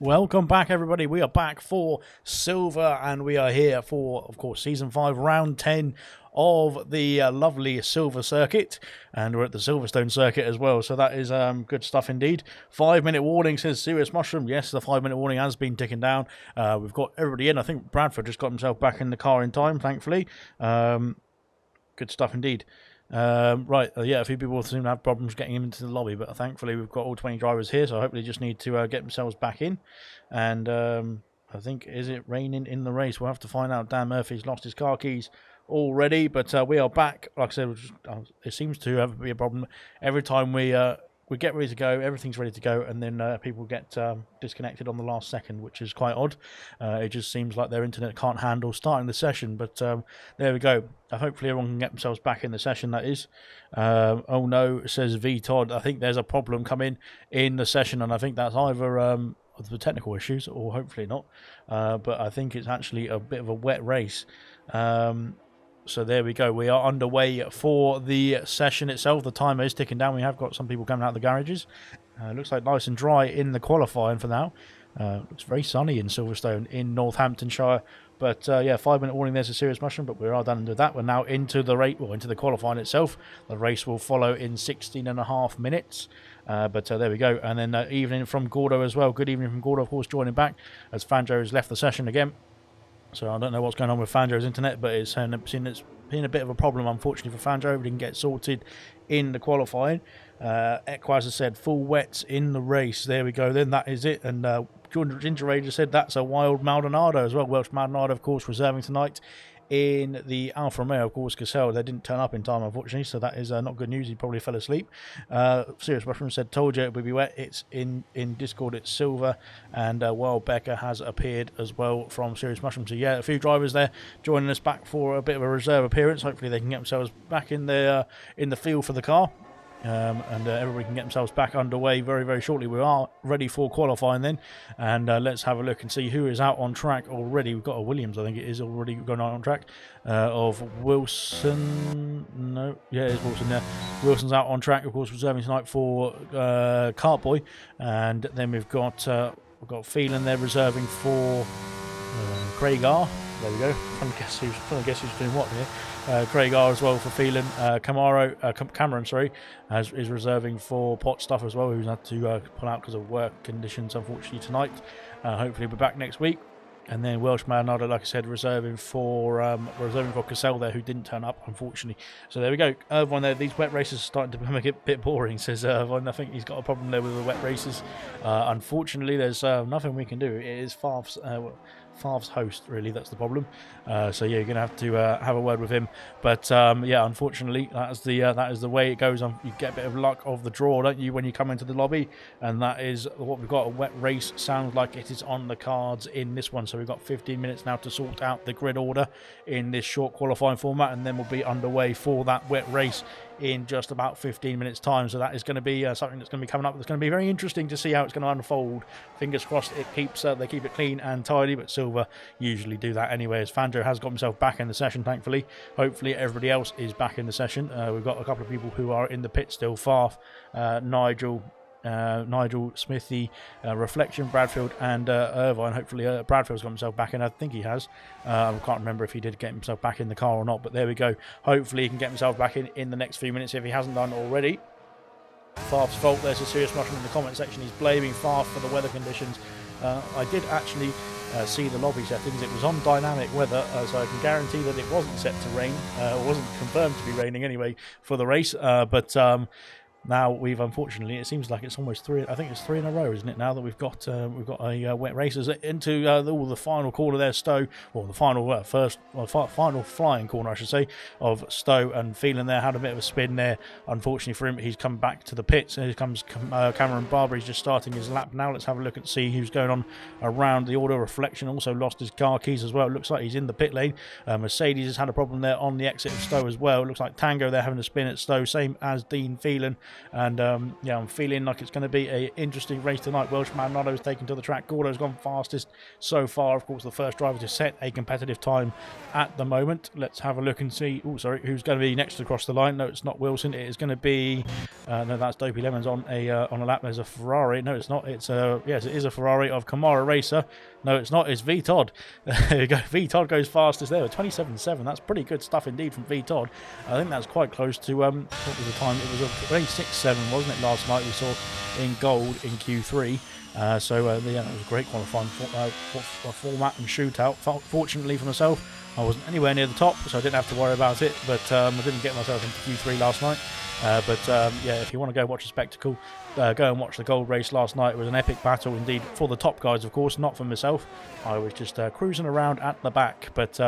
Welcome back, everybody. We are back for Silver, and we are here for, of course, Season 5, Round 10 of the lovely Silver Circuit, and we're at the Silverstone Circuit as well, so that is good stuff indeed. 5-minute warning, says Serious Mushroom. Yes, the 5-minute warning has been ticking down. We've got everybody in. I think Bradford just got himself back in the car in time, thankfully. Good stuff indeed. Right, yeah, a few people seem to have problems getting him into the lobby, but thankfully we've got all 20 drivers here, so hopefully just need to get themselves back in. And I think, is it raining in the race? We'll have to find out. Dan Murphy's lost his car keys already, but we are back. Like I said, it seems to be a problem every time we get ready to go, everything's ready to go, and then people get disconnected on the last second, which is quite odd. It just seems like their internet can't handle starting the session, but there we go. Hopefully everyone can get themselves back in the session, that is. Oh no, says V Todd. I think there's a problem coming in the session, and I think that's either the technical issues, or hopefully not. But I think it's actually a bit of a wet race. So there we go. We are underway for the session itself. The timer is ticking down. We have got some people coming out of the garages. Looks like nice and dry in the qualifying for now. Looks very sunny in Silverstone in Northamptonshire. But yeah, 5-minute warning. There's a Serious Mushroom, but we are done with that. We're now into the rate, well, into the qualifying itself. The race will follow in 16.5 minutes. But there we go. And then evening from Gordo as well. Good evening from Gordo, of course, joining back as Fanjo has left the session again. So I don't know what's going on with Fanjo's internet, but it's been a bit of a problem, unfortunately, for Fanjo. We didn't get sorted in the qualifying. Equaz has said full wets in the race. There we go. Then that is it. And Ginger Rager said that's a wild Maldonado as well. Welsh Maldonado, of course, reserving tonight in the Alfa Romeo. Of course, Cassell, they didn't turn up in time, unfortunately, so that is not good news. He probably fell asleep. Serious Mushroom said, told you it would be wet. It's in Discord, it's Silver, and Wild Becker has appeared as well from Serious Mushroom. So yeah, a few drivers there joining us back for a bit of a reserve appearance. Hopefully they can get themselves back in the field for the car. And everybody can get themselves back underway very, very shortly. We are ready for qualifying then, and let's have a look and see who is out on track already. We've got a Williams, I think it is, already going on track, of Wilson. No, yeah, it is Wilson there. Wilson's out on track, of course, reserving tonight for Cartboy, and then we've got Phelan there reserving for Craig R. There we go. Trying to guess who's doing what here. Craig R as well for Phelan. Cameron, is reserving for Pot Stuff as well, who's had to pull out because of work conditions, unfortunately, tonight. Hopefully we'll be back next week. And then Welsh Maldonado, like I said, reserving for Cassell there, who didn't turn up, unfortunately. So there we go. Irvine there. These wet races are starting to become a bit boring, says Irvine. I think he's got a problem there with the wet races. Unfortunately, there's nothing we can do. It is Fav's host, really, that's the problem. So yeah, you're gonna have to have a word with him. But yeah, unfortunately, that is the way it goes. You get a bit of luck of the draw, don't you, when you come into the lobby? And that is what we've got. A wet race sounds like it is on the cards in this one. So we've got 15 minutes now to sort out the grid order in this short qualifying format, and then we'll be underway for that wet race in just about 15 minutes time. So that is going to be something that's going to be coming up. It's going to be very interesting to see how it's going to unfold. Fingers crossed they keep it clean and tidy, but Silver usually do that anyway, as Fanjo has got himself back in the session, thankfully. Hopefully everybody else is back in the session. We've got a couple of people who are in the pit still. Farf, Nigel, Smithy, Reflection, Bradfield, and Irvine. Hopefully Bradfield's got himself back in. I think he has. I can't remember if he did get himself back in the car or not, but there we go. Hopefully he can get himself back in the next few minutes if he hasn't done already. Farf's fault. There's a Serious Mushroom in the comment section. He's blaming Farf for the weather conditions. I did actually see the lobby settings. It was on dynamic weather, so I can guarantee that it wasn't set to rain. It wasn't confirmed to be raining anyway for the race, but now we've, unfortunately, it seems like it's almost three. I think it's 3 in a row, isn't it? Now that we've got a wet races into the final corner there, Stowe, or the final final flying corner, I should say, of Stowe and Phelan there. Had a bit of a spin there. Unfortunately for him, he's come back to the pits. And here comes Cameron Barber. He's just starting his lap now. Let's have a look and see who's going on around the order. Reflection also lost his car keys as well. It looks like he's in the pit lane. Mercedes has had a problem there on the exit of Stowe as well. It looks like Tango there having a spin at Stowe, same as Dean Phelan. And yeah, I'm feeling like it's going to be an interesting race tonight. Welsh Malnado's taken to the track. Gordo's gone fastest so far. Of course, the first driver to set a competitive time at the moment. Let's have a look and see. Oh, sorry, who's going to be next across the line? No, it's not Wilson. It is going to be no, that's Dopey Lemons on a lap. There's a Ferrari. No, it's not. It's yes, it is a Ferrari of Kamara Racer. No, it's not. It's V Todd. There we go. V Todd goes fastest there with 27.7. That's pretty good stuff indeed from V Todd. I think that's quite close to what was the time? It was 26.7, wasn't it? Last night we saw in gold in Q3. So yeah, that was a great qualifying format and shootout. Fortunately for myself, I wasn't anywhere near the top, so I didn't have to worry about it. But I didn't get myself into Q3 last night. Yeah, if you want to go watch a spectacle, go and watch the gold race last night. It was an epic battle indeed for the top guys, of course, not for myself. I was just cruising around at the back. But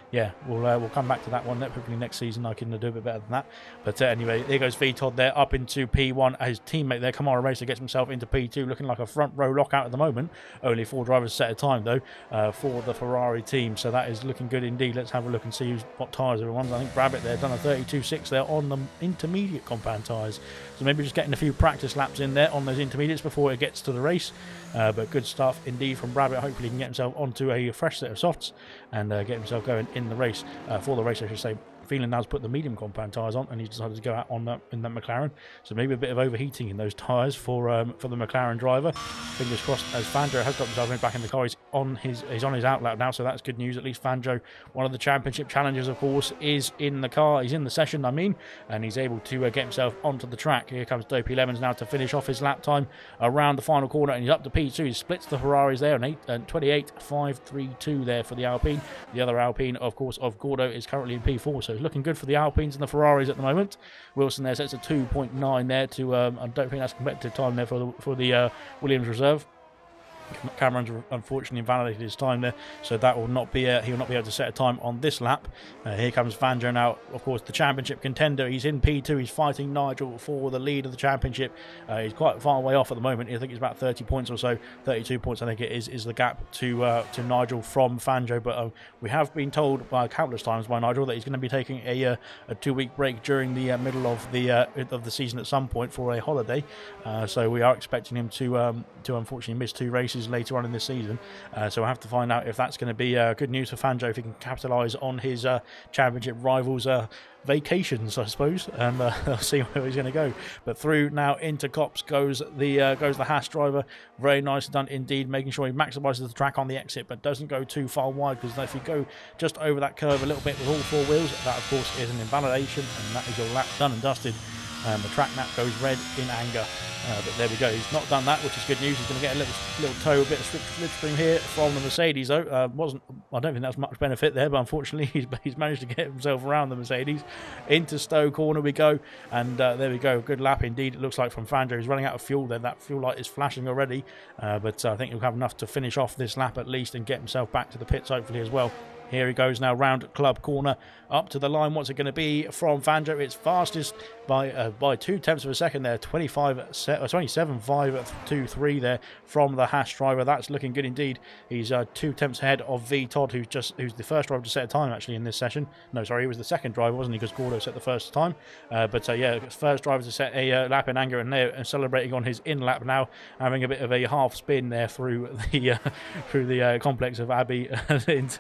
yeah, we'll come back to that one. Hopefully next season I can do a bit better than that. But anyway, there goes V Todd there up into P1. His teammate there, Kamara Racer, gets himself into P2, looking like a front row lockout at the moment. Only 4 drivers set a time though for the Ferrari team, so that is looking good indeed. Let's have a look and see what tyres everyone's. I think Rabbit there done a 32.6 there on the intermediate compound tyres, so maybe just getting a few practice laps in there on those intermediates before it gets to the race. But good stuff indeed from Rabbit. Hopefully he can get himself onto a fresh set of softs and get himself going in the race, for the race I should say. Phelan now's put the medium compound tyres on, and he's decided to go out on that in that McLaren. So maybe a bit of overheating in those tyres for the McLaren driver. Fingers crossed, as Fangio has got himself back in the car. He's on his out lap now, so that's good news. At least Fangio, one of the championship challengers, of course, is in the car. He's in the session, I mean, and he's able to get himself onto the track. Here comes Dopey Lemons now to finish off his lap time around the final corner, and he's up to P2. He splits the Ferraris there, and 28.532 there for the Alpine. The other Alpine, of course, of Gordo is currently in P4, so it's looking good for the Alpines and the Ferraris at the moment. Wilson there sets a 2.9 there to I don't think that's competitive time there for the Williams reserve. Cameron's unfortunately invalidated his time there, so that will not be he will not be able to set a time on this lap. Here comes Fangio now, of course, the championship contender. He's in P2. He's fighting Nigel for the lead of the championship. He's quite far away off at the moment. I think it's about 30 points or so, 32 points I think it is the gap to Nigel from Fangio. But we have been told by countless times by Nigel that he's going to be taking a 2-week break during the middle of the season at some point for a holiday. So we are expecting him to unfortunately miss 2 races later on in this season, so we'll have to find out if that's going to be good news for Fangio, if he can capitalise on his championship rivals' vacations, I suppose, and I'll see where he's going to go. But through now into Cops goes the Haas driver. Very nicely done indeed, making sure he maximises the track on the exit, but doesn't go too far wide, because if you go just over that curve a little bit with all 4 wheels, that of course is an invalidation, and that is your lap done and dusted. The track map goes red in anger. But there we go. He's not done that, which is good news. He's going to get a little tow, a bit of slipstream here from the Mercedes, though. I don't think that's much benefit there, but unfortunately he's managed to get himself around the Mercedes. Into Stowe corner we go, and there we go. Good lap indeed. It looks like from Fangio. He's running out of fuel there. That fuel light is flashing already, but I think he'll have enough to finish off this lap at least and get himself back to the pits hopefully as well. Here he goes now round club corner up to the line. What's it going to be from Fangio? It's fastest by 0.2 of a second there, 27.523 there from the Haas driver. That's looking good indeed. He's 2 tenths ahead of V Todd, who's the first driver to set a time actually in this session. No, sorry, he was the second driver, wasn't he? Because Gordo set the first time. Yeah, first driver to set a lap in anger, and they're celebrating on his in lap now, having a bit of a half spin there through the complex of Abbey and turns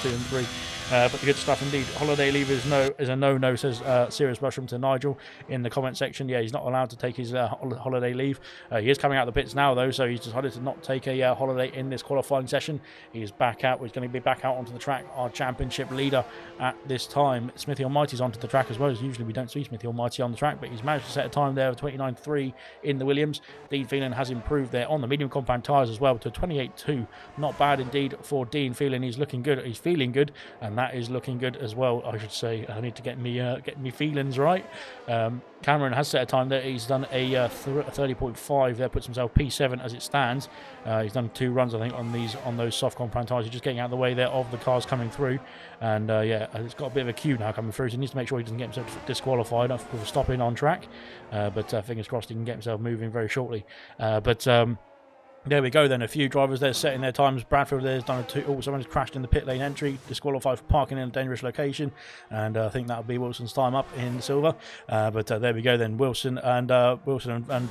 2 and 3. But the good stuff indeed. Holiday leave is a no, says Serious Mushroom to Nigel in the comment section. Yeah, he's not allowed to take his holiday leave. He is coming out of the pits now though, so he's decided to not take a holiday in this qualifying session. He's back out. He's going to be back out onto the track. Our championship leader at this time, Smithy Almighty's onto the track as well. As usually we don't see Smithy Almighty on the track, but he's managed to set a time there of 29.3 in the Williams. Dean Phelan has improved there on the medium compound tyres as well to 28.2. Not bad indeed for Dean Phelan. He's looking good. He's feeling good, and that is looking good as well, I should say. I need to get me feelings right. Cameron has set a time there. He's done a 30.5 there, puts himself P7 as it stands. He's done 2 runs, I think, on those soft compound tyres. He's just getting out of the way there of the cars coming through, and yeah, it's got a bit of a queue now coming through, so he needs to make sure he doesn't get himself disqualified for stopping on track. But fingers crossed he can get himself moving very shortly. There we go then, a few drivers there setting their times. Bradford there's done a two. Oh, someone's crashed in the pit lane entry, disqualified for parking in a dangerous location, and I think that'll be Wilson's time up in silver. But there we go then, Wilson and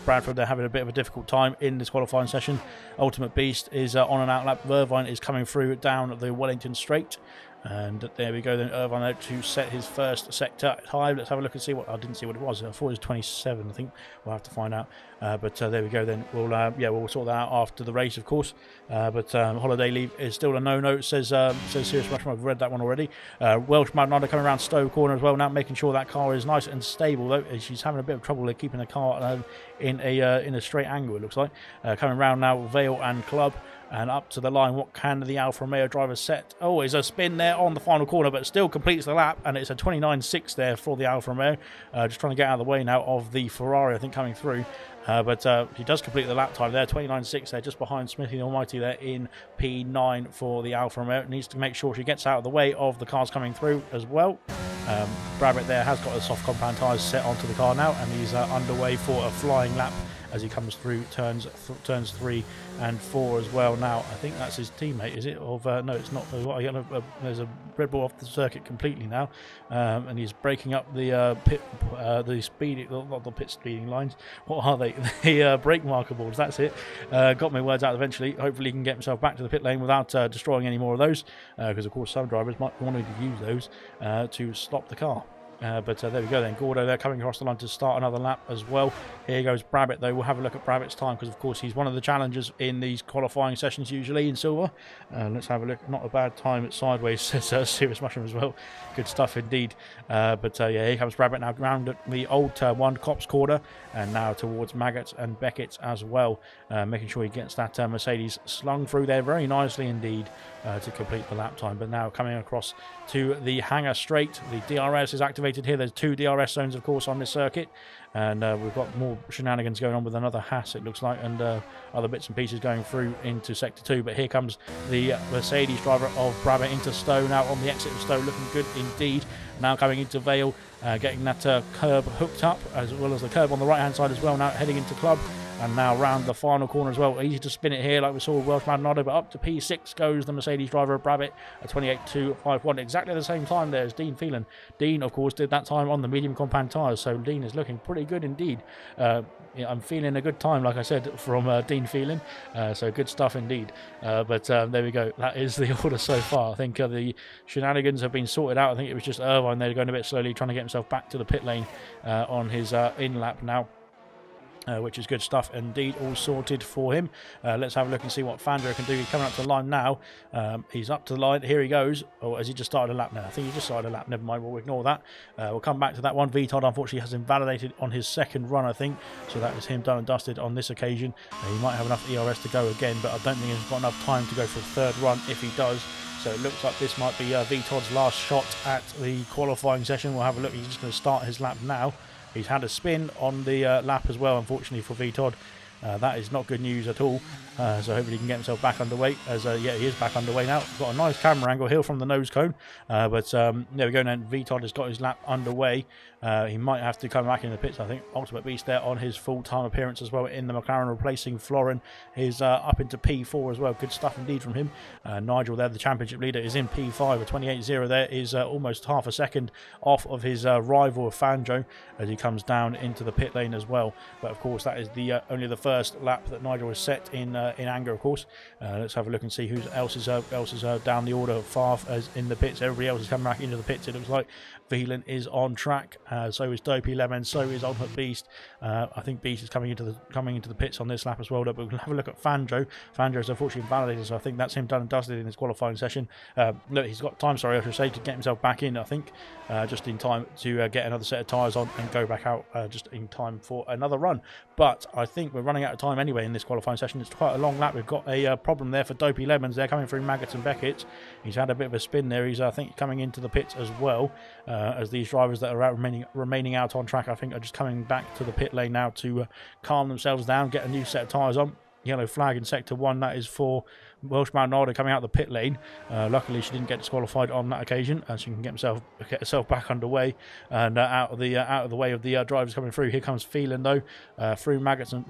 Bradford, they're having a bit of a difficult time in this qualifying session. Ultimate Beast is on an outlap. Irvine is coming through down the Wellington Straight. And there we go then, Irvine out to set his first sector time. Let's have a look and see what, I didn't see what it was. I thought it was 27, I think. We'll have to find out. But there we go then. We'll sort that out after the race, of course. But holiday leave is still a no-no, says Serious Mushroom. I've read that one already. Welsh Magnada coming around Stowe corner as well now, making sure that car is nice and stable, though. She's having a bit of trouble keeping the car in a straight angle, it looks like. Coming around now, Vale and Club. And up to the line, what can the Alfa Romeo driver set? Oh, it's a spin there on the final corner, but still completes the lap, and it's a 29.6 there for the Alfa Romeo. Just trying to get out of the way now of the Ferrari, I think, coming through. But he does complete the lap time there, 29.6 there, just behind Smithy the Almighty there in P9 for the Alfa Romeo. Needs to make sure she gets out of the way of the cars coming through as well. Brabbitt there has got the soft compound tyres set onto the car now, and he's underway for a flying lap as he comes through turns 3 and 4 as well. Now I think that's his teammate, is it? No, it's not. There's a Red Bull off the circuit completely now, and he's breaking up the not the pit speeding lines. What are they? The brake marker boards. That's it. Got my words out eventually. Hopefully he can get himself back to the pit lane without destroying any more of those, because of course some drivers might want to use those to stop the car. But there we go then, Gordo there coming across the line to start another lap as well. Here goes Brabbitt though. We'll have a look at Brabbitt's time, because of course he's one of the challengers in these qualifying sessions usually in silver. Let's have a look. Not a bad time at sideways, says Serious Mushroom as well. Good stuff indeed. But yeah, here comes Brabbitt now round at the old turn 1 Cops corner, and now towards Maggots and Beckett as well, making sure he gets that Mercedes slung through there very nicely indeed to complete the lap time. But now coming across to the Hangar Straight, the DRS is activated here. There's 2 DRS zones of course on this circuit, and we've got more shenanigans going on with another Haas, it looks like, and other bits and pieces going through into sector 2. But here comes the Mercedes driver of Brabbitt into Stowe now on the exit of Stowe, looking good indeed. Now coming into Vale, getting that curb hooked up, as well as the curb on the right hand side as well, now heading into Club. And now round the final corner as well. Easy to spin it here like we saw with Welsh Maldonado, but up to P6 goes the Mercedes driver of Brabbitt at 28.251. Exactly the same time there as Dean Phelan. Dean, of course, did that time on the medium compound tyres, so Dean is looking pretty good indeed. Yeah, I'm feeling a good time, like I said, from Dean Phelan. So good stuff indeed. But there we go. That is the order so far. I think the shenanigans have been sorted out. I think it was just Irvine there going a bit slowly, trying to get himself back to the pit lane on his in-lap now. Which is good stuff indeed, all sorted for him. Let's have a look and see what Fandro can do. He's coming up to the line now. He's up to the line. Here he goes. Oh, has he just started a lap now? I think he just started a lap. Never mind, we'll ignore that. We'll come back to that one. Vitod unfortunately has invalidated on his second run, I think. So that is him done and dusted on this occasion. He might have enough ERS to go again, but I don't think he's got enough time to go for a third run if he does. So it looks like this might be Vitod's last shot at the qualifying session. We'll have a look. He's just going to start his lap now. He's had a spin on the lap as well, unfortunately for Vitod. That is not good news at all. So hopefully he can get himself back underway. As yeah, he is back underway now. Got a nice camera angle here from the nose cone. But there we go now. Vitod has got his lap underway. He might have to come back in the pits, I think. Ultimate Beast there on his full-time appearance as well in the McLaren, replacing Florin. He's up into P4 as well. Good stuff indeed from him. Nigel there, the championship leader, is in P5. A 28.0 there is almost half a second off of his rival Fanjo as he comes down into the pit lane as well. But of course that is the only the first lap that Nigel has set in anger, of course. Let's have a look and see who else is down the order far as in the pits. Everybody else is coming back into the pits, it looks like. Phelan is on track, so is Dopey Lemon, so is Ultimate Beast. I think Beast is coming into the pits on this lap as well. But we'll have a look at Fanjo. Fanjo's unfortunately invalidated, so I think that's him done and dusted in his qualifying session. Look, he's got time, I should say, to get himself back in, I think, just in time to get another set of tyres on and go back out just in time for another run. But I think we're running out of time anyway in this qualifying session. It's quite a long lap. We've got a problem there for Dopey Lemons. They're coming through Maggots and Beckett. He's had a bit of a spin there. He's, I think, coming into the pits as well. As these drivers that are out remaining out on track, I think, are just coming back to the pit lane now to calm themselves down, get a new set of tyres on. Yellow flag in sector 1, that is for Welsh Maldonado coming out of the pit lane. Luckily, she didn't get disqualified on that occasion, and she can get herself back underway and out of the way of the drivers coming through. Here comes Phelan though, through Maggots, and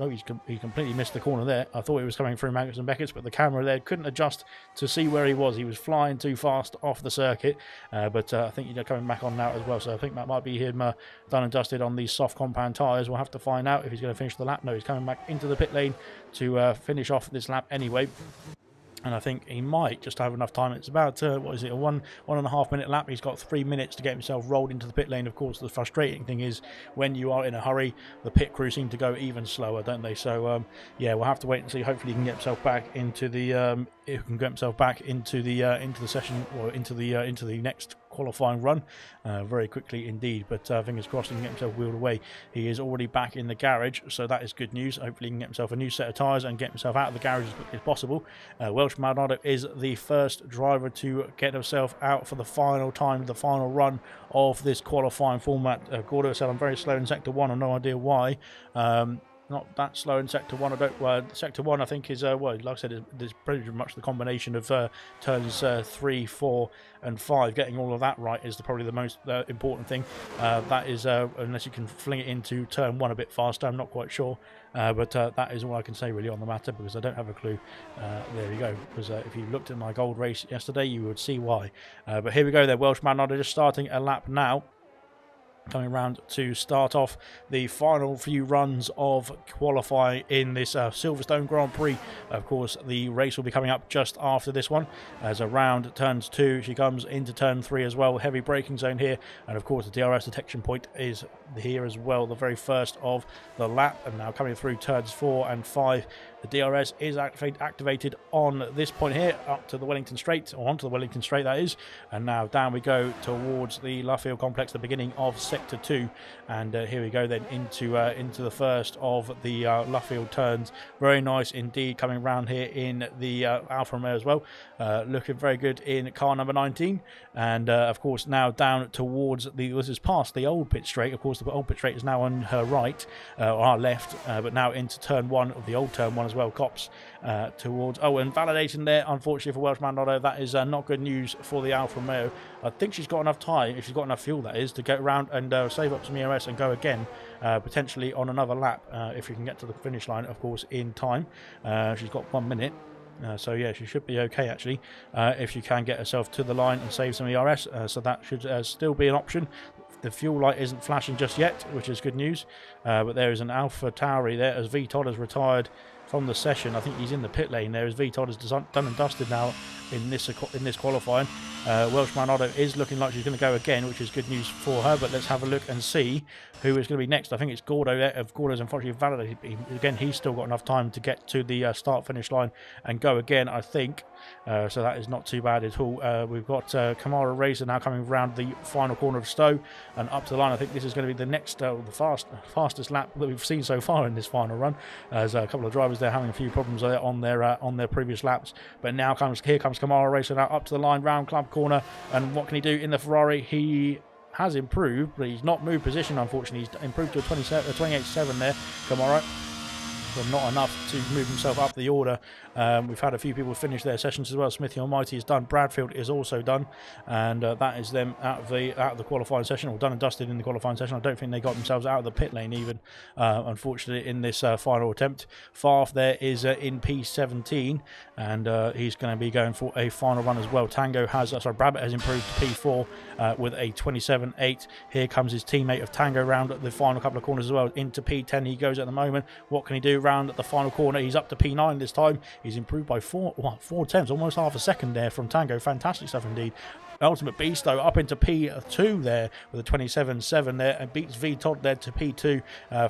he completely missed the corner there. I thought he was coming through Maggots and Beckett's, but the camera there couldn't adjust to see where he was. He was flying too fast off the circuit, but I think he's coming back on now as well. So I think that might be him done and dusted on these soft compound tyres. We'll have to find out if he's going to finish the lap. No, he's coming back into the pit lane to finish off this lap anyway. And I think he might just have enough time. It's about, what is it, a 1.5 minute lap. He's got 3 minutes to get himself rolled into the pit lane. Of course, the frustrating thing is when you are in a hurry, the pit crew seem to go even slower, don't they? So, yeah, we'll have to wait and see. Hopefully he can get himself back into the session, or into the next qualifying run very quickly indeed, but fingers crossed he can get himself wheeled away. He is already back in the garage, so that is good news. Hopefully he can get himself a new set of tyres and get himself out of the garage as quickly as possible. Welsh Maldonado is the first driver to get himself out for the final time, the final run of this qualifying format. Gordo said, I'm very slow in sector 1, I've no idea why. Not that slow in sector 1. Sector 1 I think is well, like I said, there's pretty much the combination of turns 3, 4 and 5. Getting all of that right is probably the most important thing. That is unless you can fling it into turn 1 a bit faster, I'm not quite sure. But that is all I can say really on the matter, because I don't have a clue. There we go, because if you looked at my gold race yesterday you would see why. But here we go there, Welsh Maldonado just starting a lap now, coming around to start off the final few runs of qualifying in this Silverstone Grand Prix. Of course, the race will be coming up just after this one. As around turns 2, she comes into turn 3 as well. Heavy braking zone here, and of course the DRS detection point is here as well, the very first of the lap. And now coming through turns 4 and 5, the DRS is activated on this point here, up to the Wellington Straight, or onto the Wellington Straight that is. And now down we go towards the Luffield complex, the beginning of sector 2. And here we go then into the first of the Luffield turns. Very nice indeed, coming around here in the Alfa Romeo as well. Looking very good in car number 19. And of course now down towards this is past the old pit straight. Of course the old pit straight is now on her right, or our left, but now into turn 1 of the old turn 1 as well. Cops towards, and validating there unfortunately for Welsh Maldonado. That is not good news for the Alfa Romeo. I think she's got enough time, if she's got enough fuel that is, to get around and save up some ERS and go again, potentially on another lap, if she can get to the finish line, of course, in time. She's got 1 minute. So yeah, she should be okay actually, if she can get herself to the line and save some ERS, so that should still be an option. The fuel light isn't flashing just yet, which is good news, but there is an Alpha Tauri there as V Todd has retired from the session. I think he's in the pit lane there as V Todd is done and dusted now in this qualifying. Welsh Maldonado is looking like she's going to go again, which is good news for her, but let's have a look and see who is going to be next. I think it's Gordo there. Gordo's unfortunately validated. Again, he's still got enough time to get to the start-finish line and go again, I think. So that is not too bad at all. We've got Kamara Racer now coming around the final corner of Stowe and up to the line. I think this is going to be the next, the fastest lap that we've seen so far in this final run. There's a couple of drivers there having a few problems there on their previous laps, but now here comes Kamara Racer now up to the line, round club corner, and what can he do in the Ferrari? He has improved, but he's not moved position, unfortunately. He's improved to a 28.7 there, Kamara, but not enough to move himself up the order. We've had a few people finish their sessions as well. Smithy Almighty is done, Bradfield is also done, and that is them out of the qualifying session, or done and dusted in the qualifying session. I don't think they got themselves out of the pit lane even, unfortunately, in this final attempt. Farf there is in P17, and he's going to be going for a final run as well. Brabbit has improved to P4 with a 27.8. Here comes his teammate of Tango round at the final couple of corners as well. Into P10 he goes at the moment. What can he do round at the final corner? He's up to P9 this time. He's improved by 4 tenths, almost half a second there from Tango. Fantastic stuff indeed. Ultimate Beast though up into P2 there with a 27.7 there, and beats V Todd there to P2.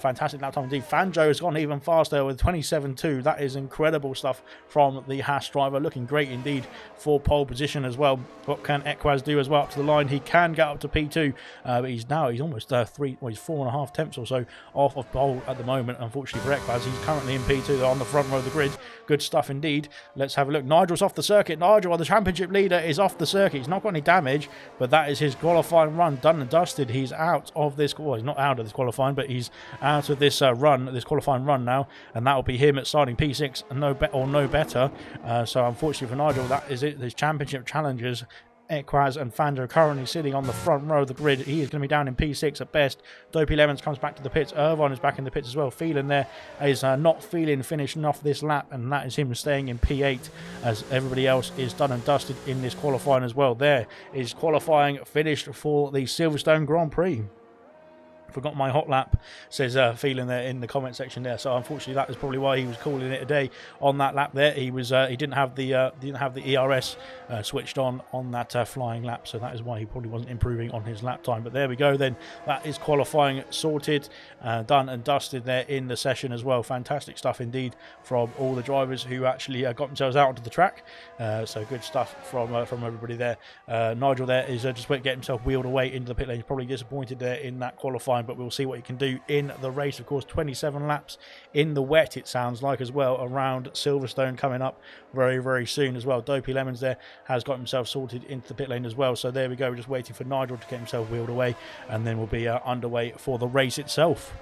Fantastic lap time indeed. Fanjo has gone even faster with 27.2. That is incredible stuff from the Haas driver, looking great indeed for pole position as well. What can Ekwaz do as well up to the line? He can get up to P2, but he's almost 4.5 tenths or so off of pole at the moment, unfortunately for Ekwaz. He's currently in P2 on the front row of the grid. Good stuff indeed. Let's have a look. Nigel's off the circuit. Nigel, the championship leader, is off the circuit. He's not got any any damage, but that is his qualifying run done and dusted. He's out of this, well, he's not out of this qualifying, but he's out of this this qualifying run now, and that will be him at starting P6 and no better. So unfortunately for Nigel, that is it. His championship challengers, Equaz and Fandro, currently sitting on the front row of the grid. He is going to be down in P6 at best. Dopey Lemons comes back to the pits. Irvine is back in the pits as well. Phelan there is not feeling finishing off this lap, and that is him staying in P8 as everybody else is done and dusted in this qualifying as well. There is qualifying finished for the Silverstone Grand Prix. Forgot my hot lap, says Phelan there in the comment section there. So unfortunately that is probably why he was calling it a day on that lap there. He was he didn't have the ERS switched on that flying lap, so that is why he probably wasn't improving on his lap time. But there we go then, that is qualifying sorted, done and dusted there in the session as well. Fantastic stuff indeed from all the drivers who actually got themselves out onto the track. So good stuff from everybody there. Nigel there is just waiting to get himself wheeled away into the pit lane. He's probably disappointed there in that qualifying, but we'll see what he can do in the race. Of course, 27 laps in the wet, it sounds like, as well, around Silverstone coming up very, very soon as well. Dopey Lemons there has got himself sorted into the pit lane as well. So there we go. We're just waiting for Nigel to get himself wheeled away, and then we'll be underway for the race itself.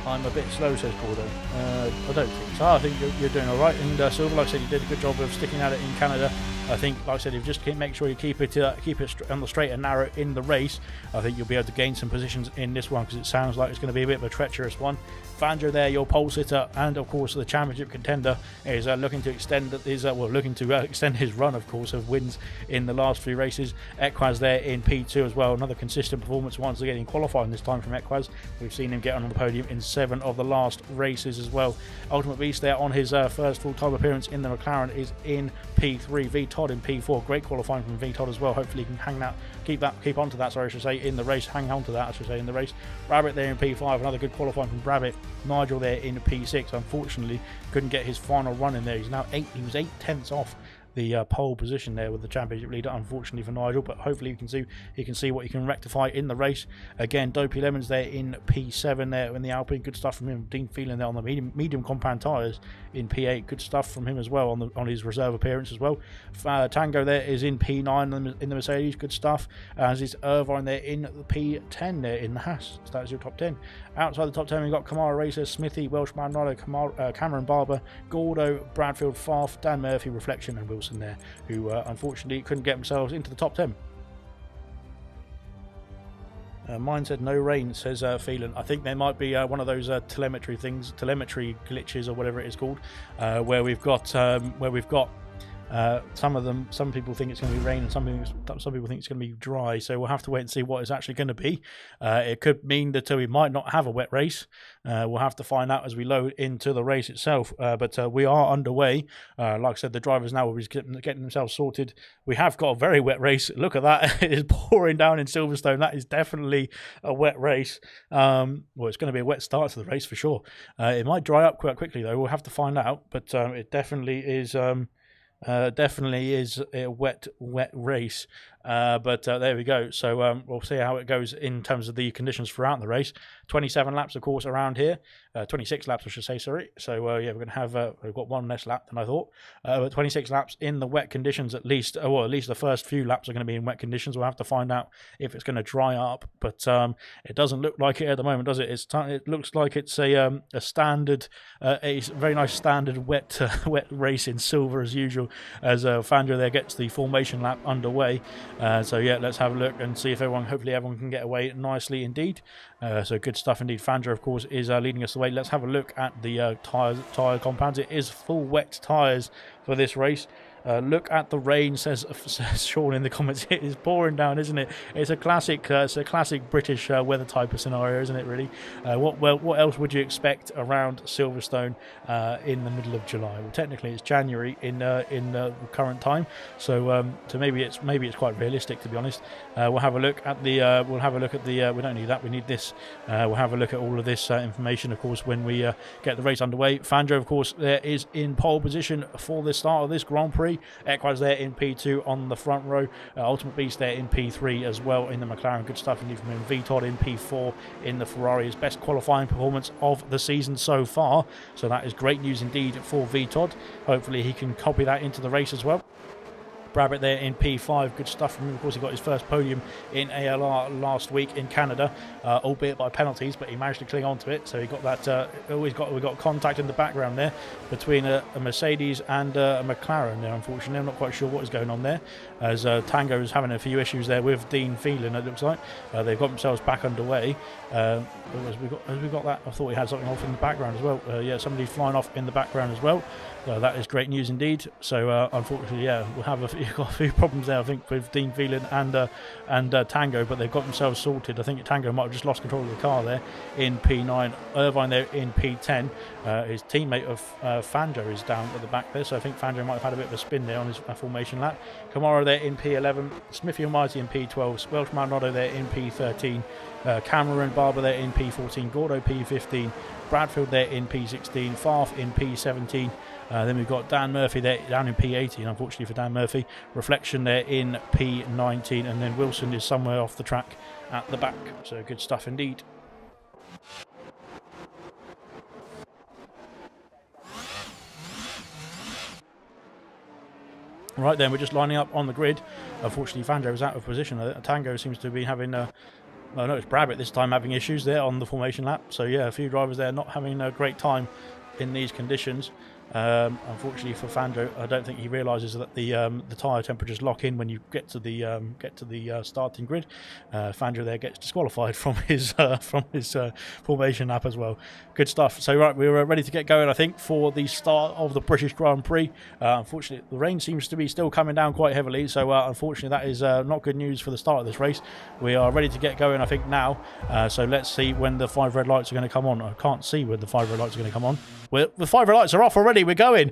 I'm a bit slow, says Gordo. I don't think so. I think you're doing all right. And Silver, like I said, you did a good job of sticking at it in Canada. I think, like I said, if you just make sure you keep it on the straight and narrow in the race, I think you'll be able to gain some positions in this one, because it sounds like it's going to be a bit of a treacherous one. Fandro there, your pole sitter, and of course the championship contender, is looking to extend his extend his run, of course, of wins in the last few races. Equaz there in P2 as well. Another consistent performance once again in qualifying this time from Equaz. We've seen him get on the podium in 7 of the last races as well. Ultimate Beast there on his first full-time appearance in the McLaren is in P3. V Todd in P4. Great qualifying from V Todd as well. Hopefully he can keep on to that. Sorry, I should say in the race. Hang on to that, I should say, in the race. Rabbit there in P5. Another good qualifying from Rabbit. Nigel there in P6. Unfortunately, couldn't get his final run in there. He's now 8. He was 8/10 off the pole position there with the championship leader, unfortunately for Nigel, but hopefully he can see what he can rectify in the race. Again, Dopey Lemons there in P7 there in the Alpine. Good stuff from him. Dean Phelan there on the medium compound tyres in P8. Good stuff from him as well on his reserve appearance as well. Tango there is in P9 in the Mercedes. Good stuff. As is Irvine there in the P10 there in the Haas. So that's your top 10. Outside the top 10, we've got Kamara Racer, Smithy, Welshman Rider, Cameron Barber, Gordo, Bradfield, Farf, Dan Murphy, Reflection, and Wilson there, who unfortunately couldn't get themselves into the top 10. Mine said no rain, says Phelan. I think there might be one of those telemetry glitches or whatever it is called, where we've got some people think it's going to be rain, and some people think it's going to be dry. So we'll have to wait and see what it's actually going to be. It could mean that we might not have a wet race. We'll have to find out as we load into the race itself. But we are underway. Like I said, the drivers now will be getting themselves sorted. We have got a very wet race. Look at that. It is pouring down in Silverstone. That is definitely a wet race. Well, it's going to be a wet start to the race for sure. It might dry up quite quickly, though. We'll have to find out. But it definitely is... definitely is a wet race, but there we go. So we'll see how it goes in terms of the conditions throughout the race. 27 laps, of course, around here. 26 laps, I should say, sorry. So yeah, we're going to have we've got one less lap than I thought, but 26 laps in the wet conditions at least. Well, at least the first few laps are going to be in wet conditions. We'll have to find out if it's going to dry up, but it doesn't look like it at the moment, does it? It looks like it's a standard, a very nice standard wet race in silver as usual. As Fandro there gets the formation lap underway. So yeah, let's have a look and see if hopefully everyone can get away nicely indeed. So good stuff indeed. Fandro, of course, is leading us away. Let's have a look at the tyre compounds. It is full wet tyres for this race. Look at the rain, says Sean in the comments. It is pouring down, isn't it? It's a classic British weather type of scenario, isn't it? Really. What else would you expect around Silverstone in the middle of July? Well, technically it's January in the current time, so maybe it's quite realistic, to be honest. We'll have a look at the. We don't need that. We need this. We'll have a look at all of this information, of course, when we get the race underway. Fandro, of course, is in pole position for the start of this Grand Prix. P3. Equaz there in P2 on the front row. Ultimate Beast there in P3 as well in the McLaren. Good stuff indeed from him. VTOD in P4 in the Ferrari. His best qualifying performance of the season so far. So that is great news indeed for VTOD. Hopefully he can copy that into the race as well. Brabbit there in P5, good stuff from him. Of course, he got his first podium in ALR last week in Canada, albeit by penalties, but he managed to cling on to it. So he got that. We got contact in the background there between a Mercedes and a McLaren. There, unfortunately, I'm not quite sure what is going on there, as Tango is having a few issues there with Dean Phelan. It looks like they've got themselves back underway. As we got that, I thought we had something off in the background as well. Yeah, somebody's flying off in the background as well. That is great news indeed. So unfortunately, yeah, we'll have got a few problems there, I think, with Dean Phelan and Tango, but they've got themselves sorted. I think Tango might have just lost control of the car there in P9. Irvine there in P10. His teammate of Fanjo is down at the back there, so I think Fanjo might have had a bit of a spin there on his formation lap. Kamara there in P11. Smithy Almighty in P12. Welsh Maldonado there in P13. Cameron Barber there in P14. Gordo P15. Bradfield there in P16. Farf in P17. Then we've got Dan Murphy there down in P18, unfortunately for Dan Murphy. Reflection there in P19, and then Wilson is somewhere off the track at the back. So good stuff indeed. Right then, we're just lining up on the grid. Unfortunately, Fanjo is out of position. Tango seems to be having... no, it's Brabbit this time having issues there on the formation lap. So yeah, a few drivers there not having a great time in these conditions. Unfortunately for Fanjo, I don't think he realises that the tyre temperatures lock in when you get to the starting grid. Fanjo there gets disqualified from his formation lap as well. Good stuff. So right, we're ready to get going, I think, for the start of the British Grand Prix. Unfortunately, the rain seems to be still coming down quite heavily, so unfortunately that is not good news for the start of this race. We are ready to get going, I think, now. So let's see when the 5 red lights are going to come on. I can't see when the 5 red lights are going to come on. The 5 red lights are off already. We're going.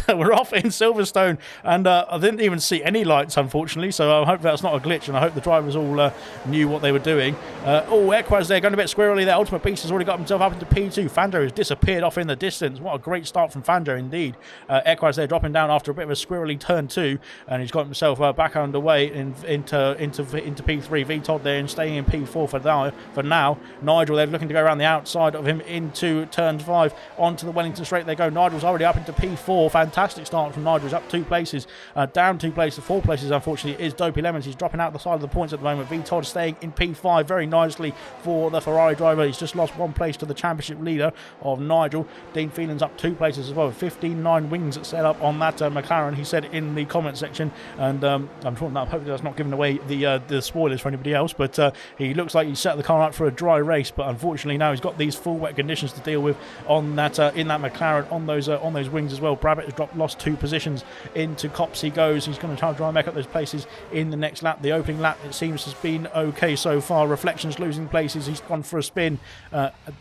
We're off in Silverstone, and I didn't even see any lights, unfortunately. So I hope that's not a glitch, and I hope the drivers all knew what they were doing. Equaz there going a bit squirrely there. Ultimate Beast has already got himself up into P2. Fanjo has disappeared off in the distance. What a great start from Fanjo indeed. Equaz there dropping down after a bit of a squirrely turn 2, and he's got himself back underway into P3. VTOD there and staying in P4 for now. Nigel they're looking to go around the outside of him into turn 5 onto the Wellington straight. They go. Nigel's already up into P4. Fantastic start from Nigel. He's up 2 places, down 2 places, 4 places. Unfortunately, is Dopey Lemons. He's dropping out the side of the points at the moment. VTOD staying in P5 very nicely for the Ferrari driver. He's just lost 1 place to the championship leader of Nigel. Dean Phelan's up 2 places as well. 15.9 wings set up on that McLaren, he said in the comment section. And I'm hoping that's not giving away the spoilers for anybody else. But he looks like he set the car up for a dry race. But unfortunately now he's got these full wet conditions to deal with on that in that McLaren on those wings as well. Brabbit has lost 2 positions into Cops. He goes. He's going to try and make up those places in the next lap. The opening lap, it seems, has been okay so far. Reflections losing places. He's gone for a spin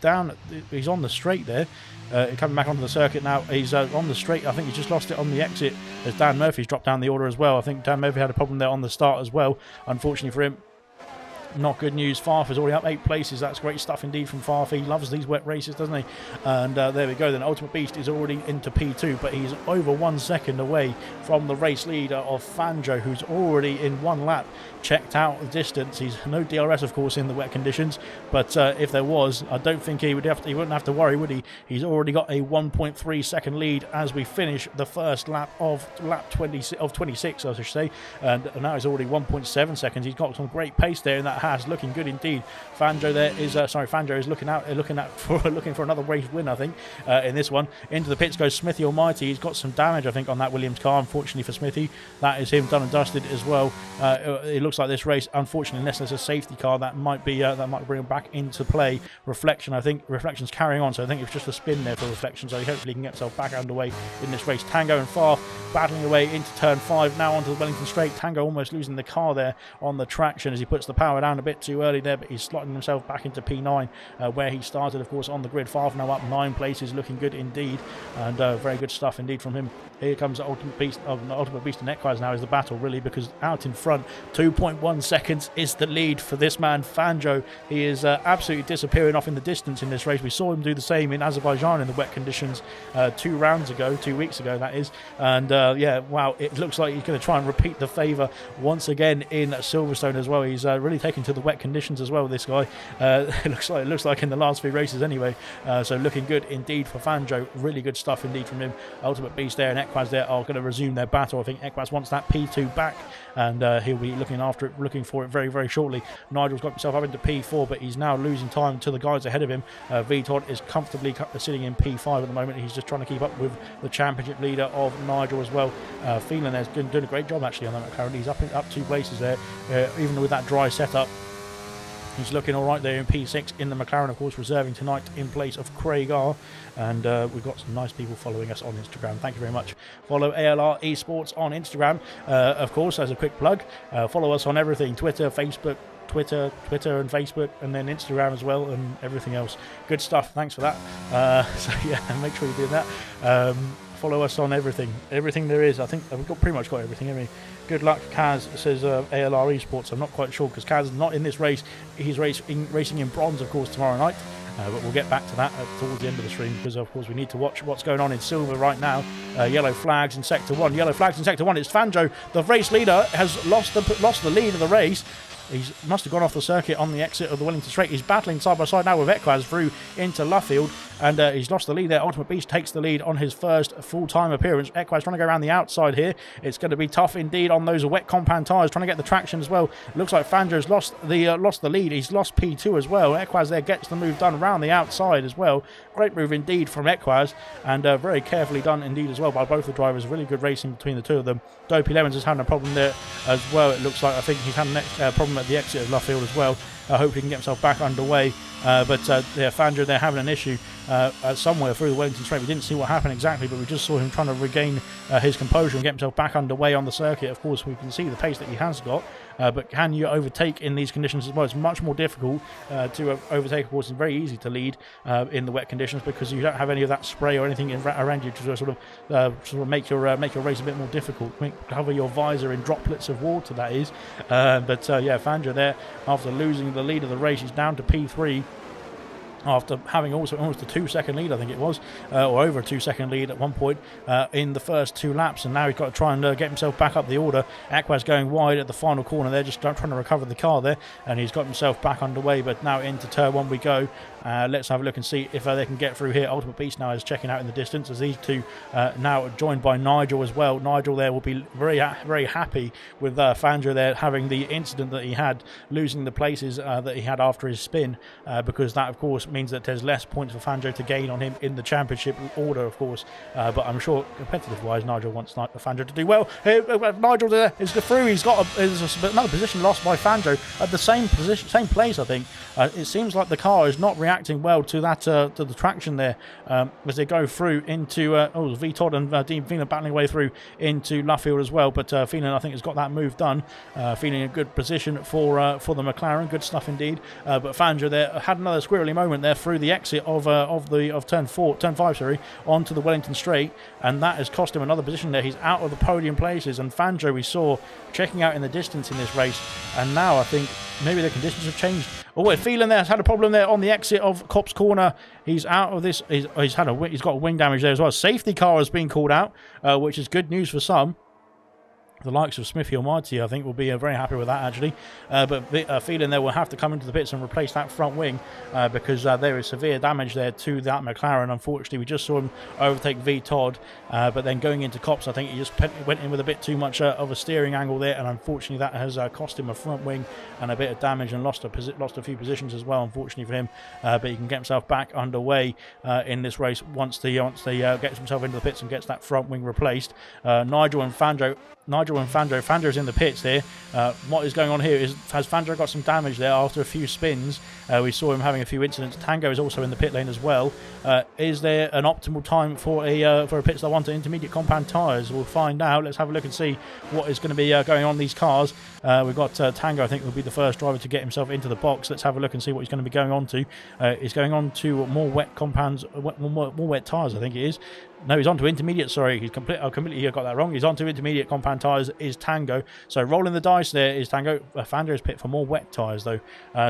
down. He's on the straight there. Coming back onto the circuit now. He's on the straight. I think he just lost it on the exit as Dan Murphy's dropped down the order as well. I think Dan Murphy had a problem there on the start as well, unfortunately for him. Not good news. Farf is already up 8 places. That's great stuff indeed from Farf. He loves these wet races, doesn't he? And there we go then. Ultimate Beast is already into P2, but he's over 1 second away from the race leader of Fanjo, who's already in 1 lap checked out the distance. He's no DRS, of course, in the wet conditions, but if there was, I don't think he wouldn't have to worry, would he? He's already got a 1.3 second lead as we finish the first lap of 26, I should say, and now he's already 1.7 seconds. He's got some great pace there in that Haas, looking good indeed. Fanjo is looking for another race win, I think, in this one. Into the pits goes Smithy Almighty. He's got some damage, I think, on that Williams car. Unfortunately for Smithy, that is him done and dusted as well. It looks like this race, unfortunately, unless there's a safety car, that might bring him back into play. Reflection, I think Reflection's carrying on, so I think it's just a spin there for Reflection, so hopefully he can get himself back underway in this race. Tango and Farf battling away into turn 5 now onto the Wellington straight. Tango almost losing the car there on the traction as he puts the power down around a bit too early there, but he's slotting himself back into P9, where he started, of course, on the grid. Favre now up 9 places, looking good indeed, and very good stuff indeed from him. Here comes the Ultimate Beast and Equaz now is the battle, really, because out in front, 2.1 seconds is the lead for this man, Fanjo. He is absolutely disappearing off in the distance in this race. We saw him do the same in Azerbaijan in the wet conditions 2 weeks ago, that is. And yeah, wow, it looks like he's going to try and repeat the favour once again in Silverstone as well. He's really taken to the wet conditions as well, this guy. It looks like in the last few races anyway. So looking good indeed for Fanjo. Really good stuff indeed from him. Ultimate Beast there and Equaz there are going to resume their battle. I think Equaz wants that P2 back, and he'll be looking for it very, very shortly. Nigel's got himself up into P4, but he's now losing time to the guys ahead of him. VTOD is comfortably sitting in P5 at the moment. He's just trying to keep up with the championship leader of Nigel as well. Phelan there's doing a great job actually on that McLaren. He's up 2 places there, even with that dry setup. He's looking all right there in P6 in the McLaren, of course, reserving tonight in place of Craig R. And we've got some nice people following us on Instagram. Thank you very much. Follow ALR Esports on Instagram, of course, as a quick plug. Follow us on everything, Twitter, Facebook, Twitter and Facebook, and then Instagram as well, and everything else. Good stuff. Thanks for that. So yeah, make sure you do that. Follow us on everything there is. I think we've pretty much got everything, haven't we? Good luck, Kaz, says ALR Esports. I'm not quite sure because Kaz is not in this race. He's racing in bronze, of course, tomorrow night. But we'll get back to that towards the end of the stream, because of course we need to watch what's going on in silver right now. Yellow flags in sector 1. Yellow flags in sector 1. It's Fanjo. The race leader has lost the lead of the race. He must have gone off the circuit on the exit of the Wellington Straight. He's battling side by side now with Equaz through into Luffield, and he's lost the lead there. Ultimate Beast takes the lead on his first full-time appearance. Equaz trying to go around the outside here. It's going to be tough indeed on those wet compound tyres, trying to get the traction as well. Looks like Fanjo's lost the lead. He's lost P2 as well. Equaz there gets the move done around the outside as well. Great move indeed from Equaz, and very carefully done indeed as well by both the drivers. Really good racing between the two of them. Dopey Lemons is having a problem there as well, it looks like. I think he's had a problem at the exit of Luffield as well. I hope he can get himself back underway. But yeah, Fanjo, they're having an issue somewhere through the Wellington Straight. We didn't see what happened exactly, but we just saw him trying to regain his composure and get himself back underway on the circuit. Of course, we can see the pace that he has got, but can you overtake in these conditions as well? It's much more difficult to overtake. Of course, it's very easy to lead in the wet conditions because you don't have any of that spray or anything around you to sort of make your race a bit more difficult. Cover your visor in droplets of water, that is. But yeah, Fanjo there, after losing the lead of the race, he's down to P3. After having also almost a 2-second lead, I think it was, or over a 2-second lead at one point in the first 2 laps, and now he's got to try and get himself back up the order. Equaz going wide at the final corner there, just trying to recover the car there, and he's got himself back underway, but now into turn 1 we go. Let's have a look and see if they can get through here. Ultimate Beast now is checking out in the distance as these two now joined by Nigel as well. Nigel there will be very happy with Fanjo there having the incident that he had, losing the places that he had after his spin, because that of course means that there's less points for Fanjo to gain on him in the championship order, of course. But I'm sure competitive wise Nigel wants Fanjo to do well. Nigel there is through. He's got another position lost by Fanjo at the same place, I think. It seems like the car is not reacting well to that to the traction there as they go through into VTOD and Dean Phelan battling away through into Luffield as well, but Phelan I think has got that move done. Phelan in a good position for the McLaren. Good stuff indeed. But Fanjo there had another squirrely moment there through the exit of turn 5 onto the Wellington Straight, and that has cost him another position there. He's out of the podium places, and Fanjo we saw checking out in the distance in this race, and now I think maybe the conditions have changed. Oh, Phelan there has had a problem there on the exit of Copse Corner. He's out of this. He's got a wing damage there as well. Safety car has been called out, which is good news for some. The likes of Smithy Almighty, I think, will be very happy with that, actually. But Phelan there will have to come into the pits and replace that front wing because there is severe damage there to that McLaren. Unfortunately, we just saw him overtake VTOD, but then going into Copse, I think he just went in with a bit too much of a steering angle there, and unfortunately that has cost him a front wing and a bit of damage, and lost a few positions as well, unfortunately for him. But he can get himself back underway in this race once he gets himself into the pits and gets that front wing replaced. Nigel and Fanjo Nigel and Fandro. Fandro's in the pits here. What is going on here is, has Fandro got some damage there after a few spins? We saw him having a few incidents. Tango is also in the pit lane as well. Is there an optimal time for a pit stop onto intermediate compound tyres? We'll find out. Let's have a look and see what is going to be going on these cars. We've got Tango, I think, will be the first driver to get himself into the box. Let's have a look and see what he's going to be going on to. He's going on to more wet compounds, more wet tyres, I think it is. No, he's on to intermediate, sorry. He's completely got that wrong. He's on to intermediate compound tyres is Tango. So rolling the dice there is Tango. Fandro's pit for more wet tyres, though.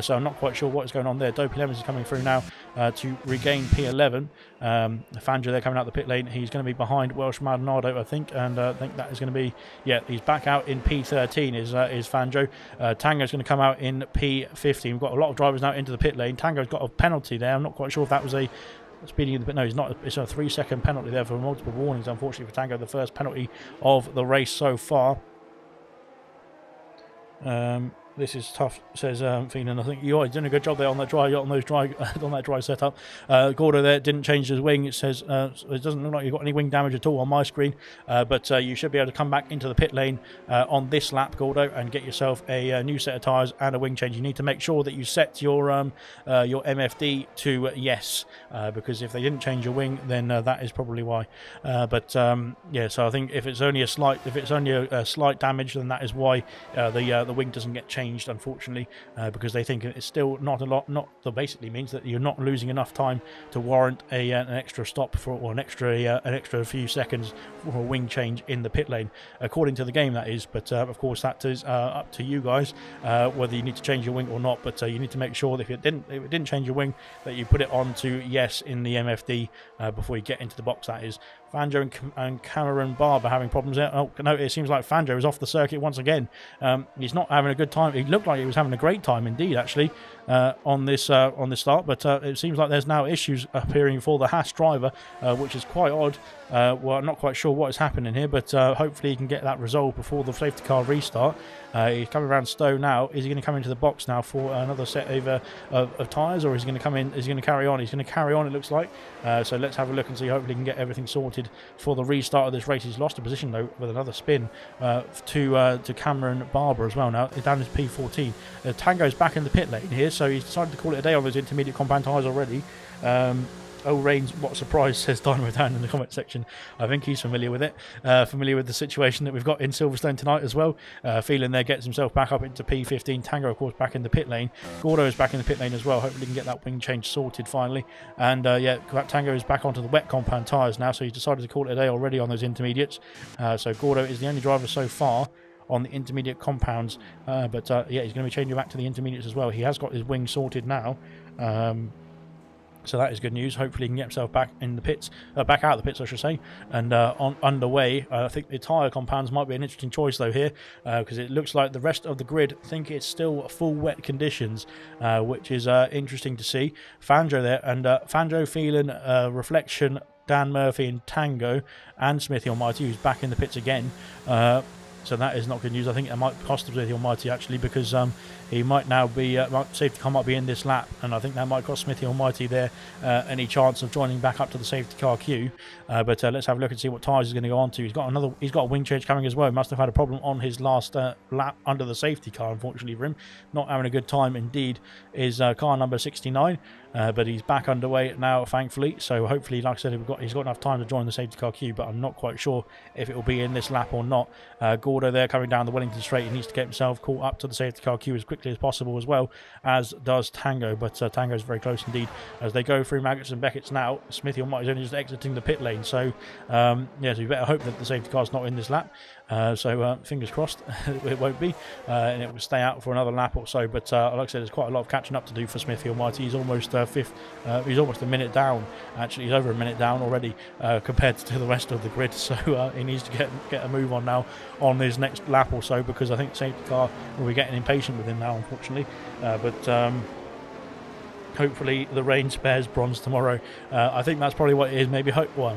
So I'm not quite sure what is going on there. Dopey Lemons is coming through now to regain P11. Fandro there coming out the pit lane. He's going to be behind Welsh Maldonado, I think. And I think that is going to be... Yeah, he's back out in P13 is Fandro. Tango's going to come out in P15. We've got a lot of drivers now into the pit lane. Tango's got a penalty there. I'm not quite sure if that was a... speeding in the pit. No, he's not. It's a 3-second penalty there for multiple warnings, unfortunately, for Tango. The first penalty of the race so far. This is tough, says Phelan. I think you're doing a good job there on that dry on that dry setup. Gordo there didn't change his wing. It says it doesn't look like you've got any wing damage at all on my screen, but you should be able to come back into the pit lane on this lap, Gordo, and get yourself a new set of tyres and a wing change. You need to make sure that you set your MFD to yes, because if they didn't change your wing, then that is probably why. Yeah, so I think if it's only a slight damage, then that is why the wing doesn't get changed, unfortunately, because they think it's still not a lot. That basically means that you're not losing enough time to warrant an extra stop for, or an extra few seconds for a wing change in the pit lane, according to the game, that is. But of course, that is up to you guys whether you need to change your wing or not. But you need to make sure that if it didn't change your wing, that you put it on to yes in the MFD before you get into the box. That is. Fandro and Cameron Barber having problems there. Oh no, it seems like Fandro is off the circuit once again. He's not having a good time. He looked like he was having a great time indeed, actually, on this start. But it seems like there's now issues appearing for the Haas driver, which is quite odd. Well, I'm not quite sure what is happening here, but hopefully he can get that resolved before the safety car restart. He's coming around Stowe now. Is he going to come into the box now for another set of tyres, or is he going to come in? Is he going to carry on? He's going to carry on, it looks like. So let's have a look and see. Hopefully he can get everything sorted for the restart of this race. He's lost a position, though, with another spin to Cameron Barber as well now. Down his P14. Tango's back in the pit lane here, so he's decided to call it a day on those intermediate compound tyres already. Oh, Reigns, what a surprise, says Dynamo Dan in the comment section. I think he's familiar with it. Familiar with the situation that we've got in Silverstone tonight as well. Phelan there gets himself back up into P15. Tango, of course, back in the pit lane. Gordo is back in the pit lane as well. Hopefully he can get that wing change sorted finally. And yeah, Tango is back onto the wet compound tyres now, so he's decided to call it a day already on those intermediates. So Gordo is the only driver so far on the intermediate compounds. Yeah, he's going to be changing back to the intermediates as well. He has got his wing sorted now. So that is good news. Hopefully he can get himself back in the pits, back out of the pits, I should say, and underway. I think the tyre compounds might be an interesting choice though here, because it looks like the rest of the grid think it's still full wet conditions, which is interesting to see. Fandro there, and Fandro, Phelan, Reflection, Dan Murphy and Tango, and Smithy Almighty, who's back in the pits again. So that is not good news. I think it might cost Smithy Almighty, actually, because he might now be safety car might be in this lap, and I think that might cost Smithy Almighty there any chance of joining back up to the safety car queue. But let's have a look and see what tyres he's going to go on to. He's got a wing change coming as well. He must have had a problem on his last lap under the safety car, unfortunately for him. Not having a good time indeed is car number 69. But he's back underway now, thankfully. So hopefully, like I said, he's got enough time to join the safety car queue, but I'm not quite sure if it will be in this lap or not. Gordo there coming down the Wellington straight. He needs to get himself caught up to the safety car queue as quickly as possible as well, as does Tango. But Tango is very close indeed as they go through Maggots and Beckett's now. Smithy Almighty is only just exiting the pit lane. So, yeah, so you better hope that the safety car is not in this lap. So fingers crossed it won't be, and it will stay out for another lap or so. But like I said, there's quite a lot of catching up to do for Smithy Almighty. He's almost fifth. He's almost a minute down. Actually, he's over a minute down already compared to the rest of the grid. So he needs to get a move on now on his next lap or so, because I think the safety car will be getting impatient with him now, unfortunately. hopefully the rain spares bronze tomorrow. I think that's probably what it is. Maybe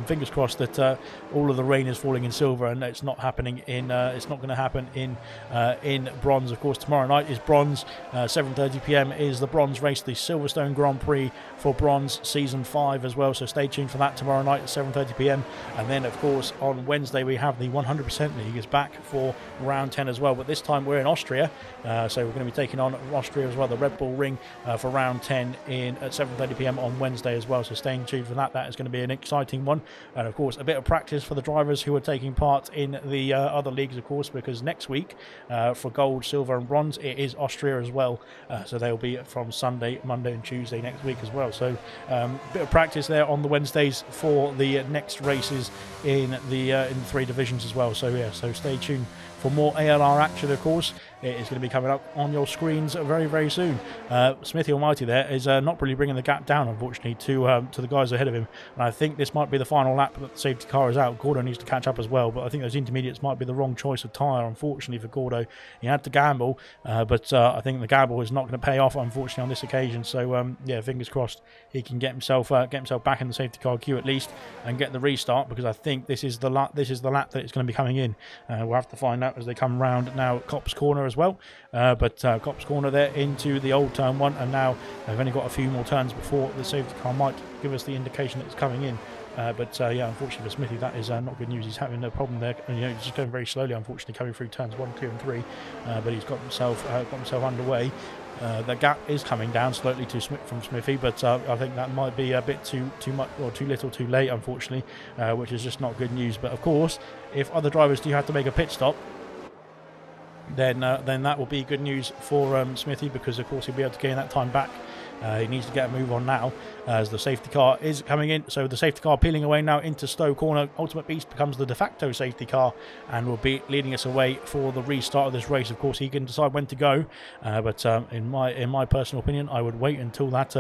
fingers crossed that all of the rain is falling in silver and it's not happening in. It's not going to happen in bronze. Of course, tomorrow night is bronze. 7:30 p.m. is the bronze race, the Silverstone Grand Prix for bronze season 5 as well. So stay tuned for that tomorrow night at 7:30 p.m. And then, of course, on Wednesday we have the 100% League is back for round 10 as well. But this time we're in Austria, so we're going to be taking on Austria as well, the Red Bull Ring for round 10 at 7:30 p.m. on Wednesday as well. So staying tuned for that. That is going to be an exciting one, and of course a bit of practice for the drivers who are taking part in the other leagues, of course, because next week for gold, silver, and bronze it is Austria as well. So they'll be from Sunday, Monday, and Tuesday next week as well. So a bit of practice there on the Wednesdays for the next races in the 3 divisions as well. So yeah, so stay tuned for more ALR action, of course. It is going to be coming up on your screens very, very soon. Smithy Almighty there is not really bringing the gap down, unfortunately, to the guys ahead of him. And I think this might be the final lap that the safety car is out. Gordo needs to catch up as well, but I think those intermediates might be the wrong choice of tyre, unfortunately, for Gordo. He had to gamble, but I think the gamble is not going to pay off, unfortunately, on this occasion. So, yeah, fingers crossed he can get himself back in the safety car queue at least and get the restart, because I think this is the lap that it's going to be coming in. We'll have to find out as they come round now at Copse Corner as well. But Copse Corner there into the old turn 1, and now they've only got a few more turns before the safety car might give us the indication that it's coming in. But yeah, unfortunately for Smithy, that is not good news. He's having a problem there, and he's just going very slowly, unfortunately, coming through turns 1, 2, and 3. But he's got himself underway. The gap is coming down slightly from Smithy, but I think that might be a bit too much, or too little too late, unfortunately, which is just not good news. But of course, if other drivers do have to make a pit stop, then that will be good news for Smithy, because of course he'll be able to gain that time back. He needs to get a move on now as the safety car is coming in. So the safety car peeling away now into Stowe Corner. Ultimate Beast becomes the de facto safety car and will be leading us away for the restart of this race. Of course, he can decide when to go, but in my personal opinion, I would wait until that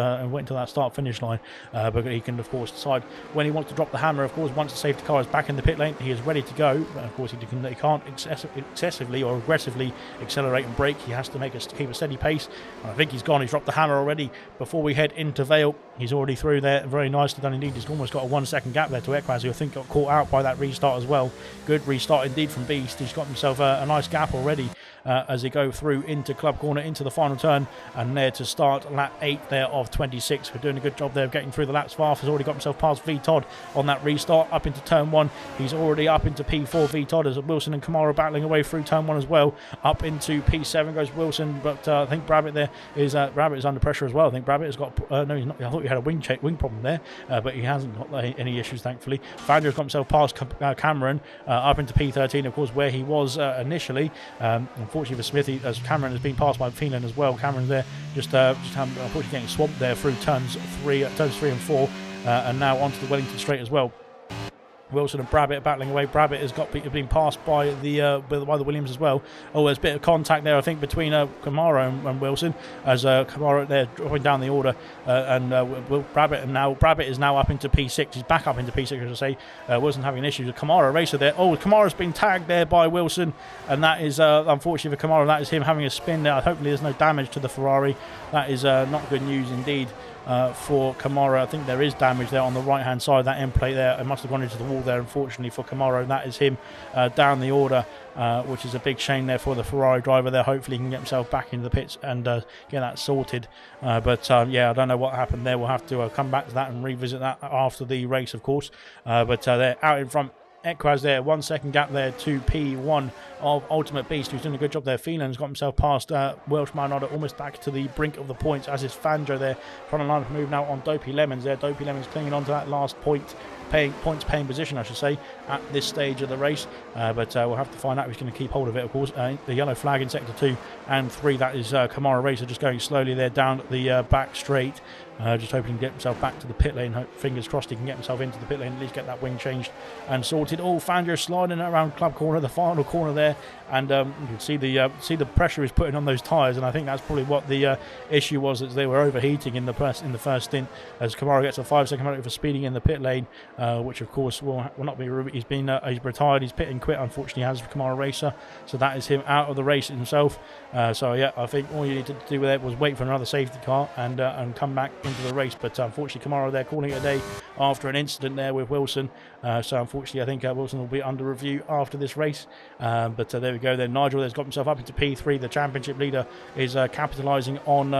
start finish line. But he can, of course, decide when he wants to drop the hammer. Of course, once the safety car is back in the pit lane, he is ready to go. But of course, he can't excessively or aggressively accelerate and brake. He has to keep a steady pace. And I think he's gone. He's dropped the hammer already. Before we head into Vale, he's already through there. Very nicely done indeed. He's almost got a 1 second gap there to Ekwaz, who I think got caught out by that restart as well. Good restart indeed from Beast. He's got himself a nice gap already as they go through into Club Corner, into the final turn, and there to start lap 8 there of 26. We're doing a good job there of getting through the laps fast. Has already got himself past V Todd on that restart, up into turn 1. He's already up into P4. V Todd, as Wilson and Kamara battling away through turn 1 as well. Up into P7 goes Wilson, but I think Brabbit there is Brabbit is under pressure as well. I think Brabbit has got no, he's not. I thought he had a wing problem there, but he hasn't got any issues, thankfully. Vander's got himself past Cameron up into P13, of course, where he was initially. Unfortunately for Smithy, as Cameron has been passed by Phelan as well. Cameron's there just unfortunately getting swamped there through turns 3 and 4, and now onto the Wellington Straight as well. Wilson and Brabbit battling away. Brabbit has been passed by the Williams as well. Oh, there's a bit of contact there, I think, between Kamara and Wilson, as Kamara there dropping down the order, and Brabbit is now up into P6. He's back up into P6, as I say. Wilson having an issue with Kamara racer there. Oh, Kamara's been tagged there by Wilson, and that is unfortunately for Kamara. That is him having a spin there. Hopefully, there's no damage to the Ferrari. That is not good news indeed. For Kamara, I think there is damage there on the right hand side. That end plate there, it must have gone into the wall there, unfortunately for Kamara. That is him down the order, which is a big shame there for the Ferrari driver there. Hopefully he can get himself back into the pits and get that sorted, but yeah, I don't know what happened there. We'll have to come back to that and revisit that after the race, of course. But they're out in front. Ekwaz there, 1 second gap there to P1 of Ultimate Beast, who's doing a good job there. Phelan's got himself past Welsh Marnada, almost back to the brink of the points, as is Fanjo there, trying to line up a move now on Dopey Lemons there. Dopey Lemons clinging on to that last points paying position, I should say, at this stage of the race, but we'll have to find out who's going to keep hold of it, of course. The yellow flag in sector 2 and 3, that is Kamara Racer just going slowly there down the back straight, just hoping to get himself back to the pit lane. Fingers crossed he can get himself into the pit lane, at least get that wing changed and sorted. Oh, Fanjo sliding around Club Corner, the final corner there, and you can see the pressure he's putting on those tyres, and I think that's probably what the issue was, as they were overheating in the first stint, as Kamara gets a 5 second penalty for speeding in the pit lane, which of course will not be. He's retired. He's pit and quit, unfortunately, has Kamara Racer, so that is him out of the race himself. So yeah, I think all you needed to do with it was wait for another safety car and come back back into the race. But unfortunately, Kamara there calling it a day after an incident there with Wilson. So unfortunately, I think Wilson will be under review after this race. But there we go. Then Nigel has got himself up into P3. The championship leader is capitalising on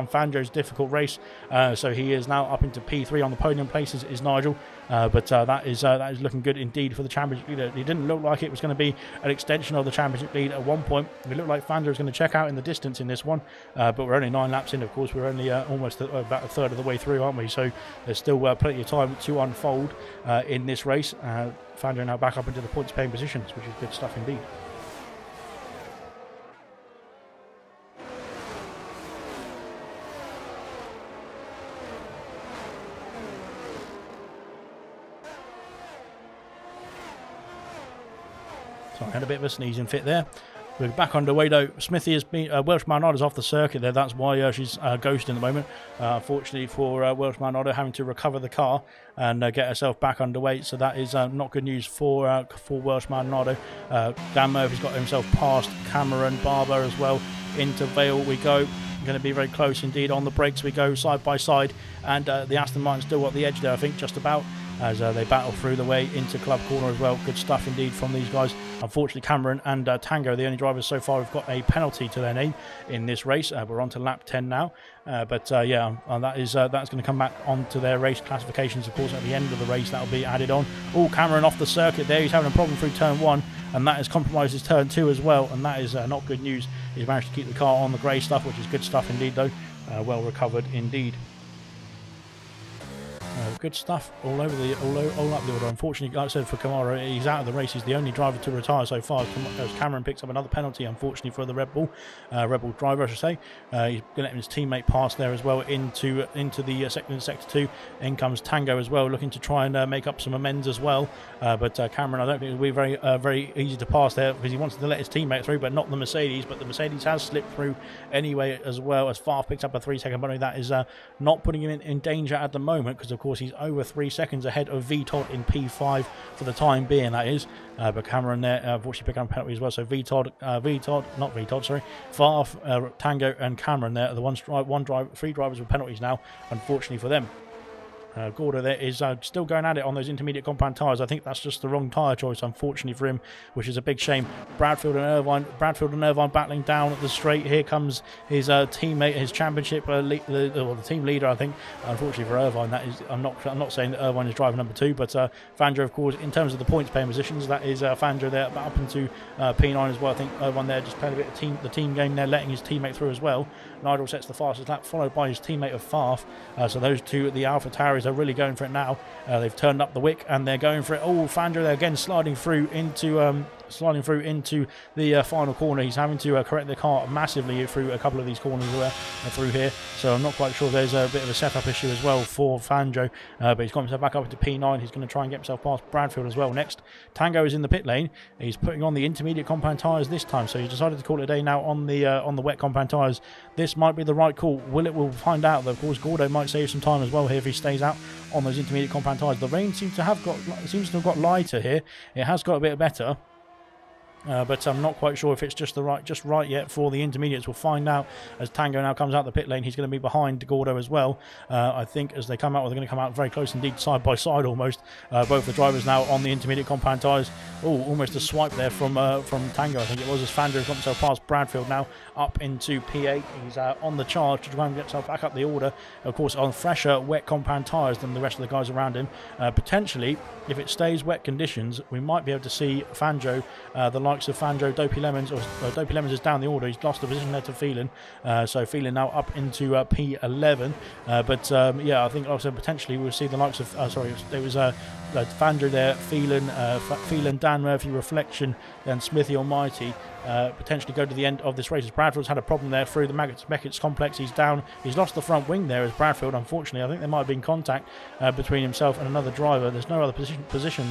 Fanjo's difficult race. So he is now up into P3 on the podium places is Nigel. But that is looking good indeed for the championship leader. It didn't look like it was going to be an extension of the championship lead at one point. It looked like Fanjo was going to check out in the distance in this one. But we're only 9 laps in. Of course, we're only almost about a third of the way through, aren't we? So there's still plenty of time to unfold in this race. Fanjo now back up into the points paying positions, which is good stuff indeed. So I had a bit of a sneezing fit there. We're back underway though. Smithy has been Welsh Marnada's off the circuit there. That's why she's ghosting at the moment. Unfortunately for Welsh Marnada, having to recover the car and get herself back underway. So that is not good news for Welsh Marnada. Dan Murphy's got himself past Cameron Barber as well. Into Vale we go. Going to be very close indeed. On the brakes we go side by side, and the Aston Martin still got the edge there, I think, just about, as they battle through the way into Club Corner as well. Good stuff indeed from these guys. Unfortunately, Cameron and Tango, the only drivers so far, have got a penalty to their name in this race. We're on to lap 10 now. But that's going to come back onto their race classifications, of course, at the end of the race. That'll be added on. Oh, Cameron off the circuit there. He's having a problem through turn 1, and that has compromised his turn 2 as well, and that is not good news. He's managed to keep the car on the grey stuff, which is good stuff indeed, though. Well recovered indeed. Good stuff all up the order. Unfortunately, like I said, for Kamara, he's out of the race. He's the only driver to retire so far, as Cameron picks up another penalty, unfortunately, for the Red Bull driver, I should say. He's going to let his teammate pass there as well into the sector 2. In comes Tango as well, looking to try and make up some amends as well. But Cameron, I don't think it'll be very easy to pass there, because he wanted to let his teammate through, but not the Mercedes. But the Mercedes has slipped through anyway as well, as Farf picks up a 3-second penalty. That is not putting him in danger at the moment, because of course he's over 3 seconds ahead of VTOD in P5 for the time being, that is. But Cameron there, unfortunately, picking up a penalty as well. So Farf, Tango, and Cameron there are the three drivers with penalties now, unfortunately for them. Gordo there is still going at it on those intermediate compound tyres. I think that's just the wrong tyre choice, unfortunately for him, which is a big shame. Bradfield and Irvine battling down at the straight. Here comes his teammate, his championship the team leader, I think. Unfortunately for Irvine, that is. I'm not saying that Irvine is driver number 2, but Fanjo, of course, in terms of the points paying positions, that is Fanjo there up into P9 as well. I think Irvine there just playing a bit of the team game there, letting his teammate through as well. Nigel sets the fastest lap, followed by his teammate of Farf. So those two, the Alpha Tauris, are really going for it now. They've turned up the wick and they're going for it. Oh, Fanjo there again sliding through into the final corner. He's having to correct the car massively through a couple of these corners through here. So I'm not quite sure. There's a bit of a setup issue as well for Fanjo, but he's got himself back up into P9. He's going to try and get himself past Bradfield as well next. Tango is in the pit lane. He's putting on the intermediate compound tyres this time, so he's decided to call it a day now on the wet compound tyres. This might be the right call. We'll find out. Of course, Gordo might save some time as well here if he stays out on those intermediate compound tyres. The rain seems to have got lighter here. It has got a bit better. But I'm not quite sure if it's just right yet for the intermediates. We'll find out as Tango now comes out the pit lane. He's going to be behind Gordo as well. I think as they come out, they're going to come out very close indeed, side by side almost. Both the drivers now on the intermediate compound tyres. Oh, almost a swipe there from Tango, I think it was, as Fanjo got himself past Bradfield now up into P8. He's on the charge to try and get himself back up the order, of course, on fresher wet compound tyres than the rest of the guys around him. Potentially, if it stays wet conditions, we might be able to see Fanjo, the likes of Fanjo, Dopey Lemons, or Dopey Lemons is down the order. He's lost the position there to Phelan, so Phelan now up into P11. I think also potentially we'll see the likes of there was Fanjo there, Phelan, Dan Murphy, Reflection, then Smithy Almighty. Potentially go to the end of this race, as Bradfield's had a problem there through the Meckett's complex. He's down. He's lost the front wing there as Bradfield, unfortunately. I think there might have been contact between himself and another driver. There's no other position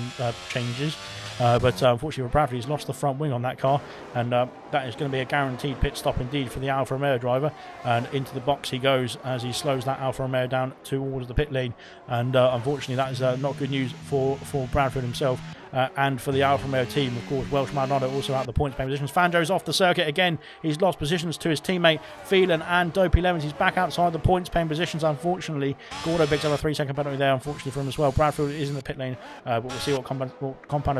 changes, but unfortunately for Bradford, he's lost the front wing on that car, and that is going to be a guaranteed pit stop indeed for the Alfa Romeo driver. And into the box he goes as he slows that Alfa Romeo down towards the pit lane, and unfortunately that is not good news for Bradford himself. and for the Alfa Romeo team, of course, Welsh Maldonado also out of the points paying positions. Fangio's off the circuit again. He's lost positions to his teammate Phelan and Dopey Lemons. He's back outside the points paying positions, unfortunately. Gordo picks up a 3-second penalty there, unfortunately, for him as well. Bradfield is in the pit lane, but we'll see what compound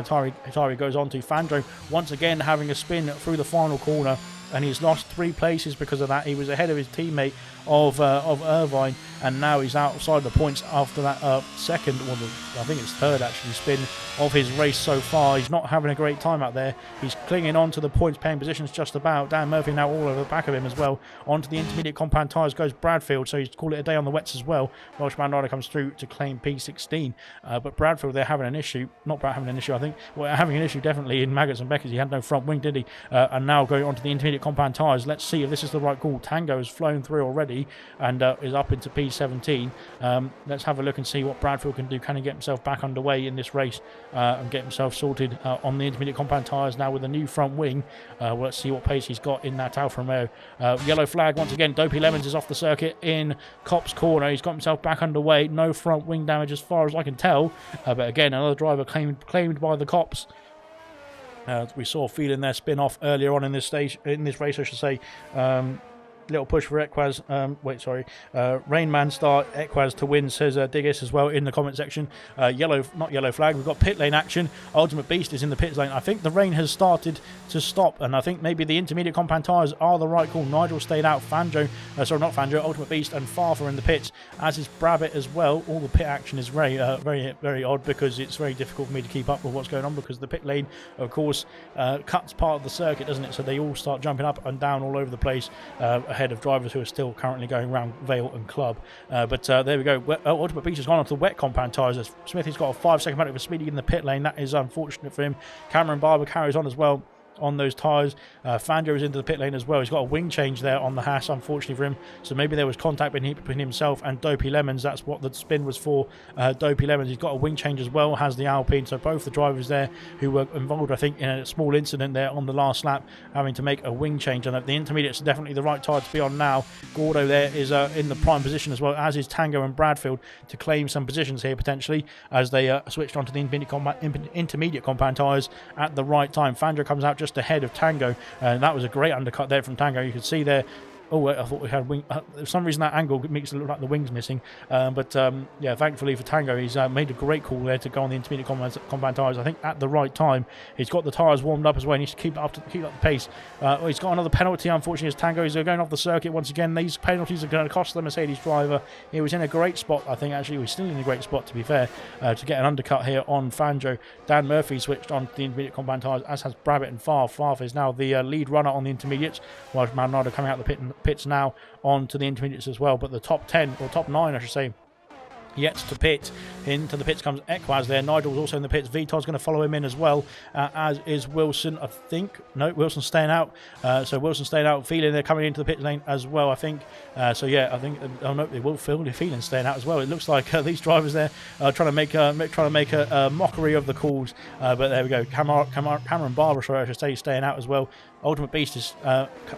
Atari goes on to. Fangio once again having a spin through the final corner, and he's lost 3 places because of that. He was ahead of his teammate of Irvine, and now he's outside the points after that second, or I think it's third actually, spin of his race so far. He's not having a great time out there. He's clinging on to the points paying positions just about. Dan Murphy now all over the back of him as well. Onto the intermediate compound tyres goes Bradfield, so he's called it a day on the wets as well. Welsh Maldonado comes through to claim P16, but Bradfield, they're having an issue. Not having an issue, I think. Well, having an issue definitely in Maggots and Beckers. He had no front wing, did he? And now going on to the intermediate compound tyres. Let's see if this is the right call. Tango has flown through already and is up into P17. Let's have a look and see what Bradfield can do. Can he get himself back underway in this race and get himself sorted on the intermediate compound tyres now with a new front wing? Well, let's see what pace he's got in that Alfa Romeo. Yellow flag once again. Dopey Lemons is off the circuit in Cop's corner. He's got himself back underway. No front wing damage as far as I can tell. But again, another driver claimed by the cops. We saw Phelan there spin off earlier on in this race, I should say. Little push for Equaz. Rainman star Equaz to win, says Diggis as well in the comment section. Not yellow flag. We've got pit lane action. Ultimate Beast is in the pit lane. I think the rain has started to stop, and I think maybe the intermediate compound tyres are the right call. Nigel stayed out. Ultimate Beast and Farfa in the pits, as is Brabbit as well. All the pit action is very odd, because it's very difficult for me to keep up with what's going on, because the pit lane, of course, cuts part of the circuit, doesn't it? So they all start jumping up and down all over the place, ahead of drivers who are still currently going around Vale and Club. But there we go. Ultimate Beast has gone onto the wet compound tyres. Smithy's got a 5-second penalty for speeding in the pit lane. That is unfortunate for him. Cameron Barber carries on as well on those tyres. Fangio is into the pit lane as well. He's got a wing change there on the Haas, unfortunately for him. So maybe there was contact between himself and Dopey Lemons. That's what the spin was for. Dopey Lemons, he's got a wing change as well, has the Alpine. So both the drivers there who were involved, I think, in a small incident there on the last lap, having to make a wing change. And the intermediates are definitely the right tyre to be on now. Gordo there is in the prime position as well, as is Tango and Bradfield, to claim some positions here potentially, as they switched onto the intermediate compound tyres at the right time. Fangio comes out just ahead of Tango, and that was a great undercut there from Tango. You could see there. Oh, I thought we had wing. For some reason, that angle makes it look like the wing's missing. Yeah, thankfully for Tango, he's made a great call there to go on the intermediate compound tyres. I think at the right time. He's got the tyres warmed up as well. He needs to keep up the pace. He's got another penalty, unfortunately, as Tango is going off the circuit once again. These penalties are going to cost the Mercedes driver. He was in a great spot, I think. Actually, he was still in a great spot, to be fair, to get an undercut here on Fangio. Dan Murphy switched on to the intermediate compound tyres, as has Brabbit and Farf. Farf is now the lead runner on the intermediates, while Maldonado coming out the pits now on to the intermediates as well. But the top 10, or top 9 I should say, yet to pit. Into the pits comes Equaz there. Nigel's also in the pits. Vitor's going to follow him in as well, as is Wilson, I think. No, Wilson's staying out. So Wilson's staying out. Phelan, they're coming into the pit lane as well, I think. So yeah, I think. Oh no, they will feel Phelan's staying out as well. It looks like these drivers there are trying to make a mockery of the calls. But there we go. Cameron Barber, sorry, I should say, staying out as well. Ultimate Beast is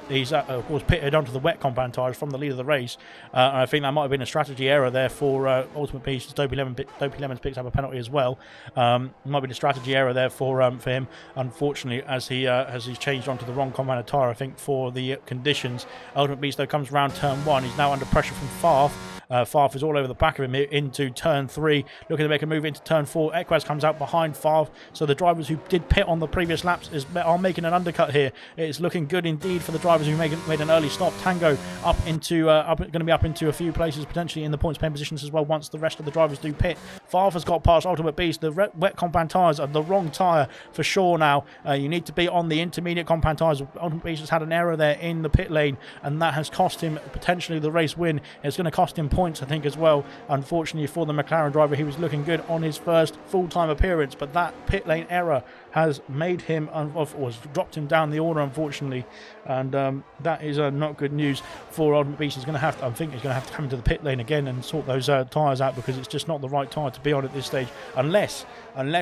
he's of course pitted onto the wet compound tyres from the lead of the race. And I think that might have been a strategy error there for Ultimate Beast. Dopey Lemons picks up a penalty as well. Might be a strategy error there for him, unfortunately, as he's changed onto the wrong compound tyre, I think, for the conditions. Ultimate Beast though comes round turn 1. He's now under pressure from Farf. Farf is all over the back of him here into turn 3, looking to make a move into turn 4. Equaz comes out behind Farf, so the drivers who did pit on the previous laps are making an undercut here. It's looking good indeed for the drivers who made an early stop. Tango going to be up into a few places potentially in the points paying positions as well once the rest of the drivers do pit. Farf has got past Ultimate Beast. The wet compound tyres are the wrong tyre for sure now. You need to be on the intermediate compound tyres. Ultimate Beast has had an error there in the pit lane, and that has cost him potentially the race win. It's going to cost him points, I think, as well. Unfortunately for the McLaren driver, he was looking good on his first full-time appearance, but that pit lane error has made him, dropped him down the order, unfortunately, and that is not good news for Ultimate Beast. I think he's going to have to come into the pit lane again and sort those tyres out, because it's just not the right tyre to be on at this stage, unless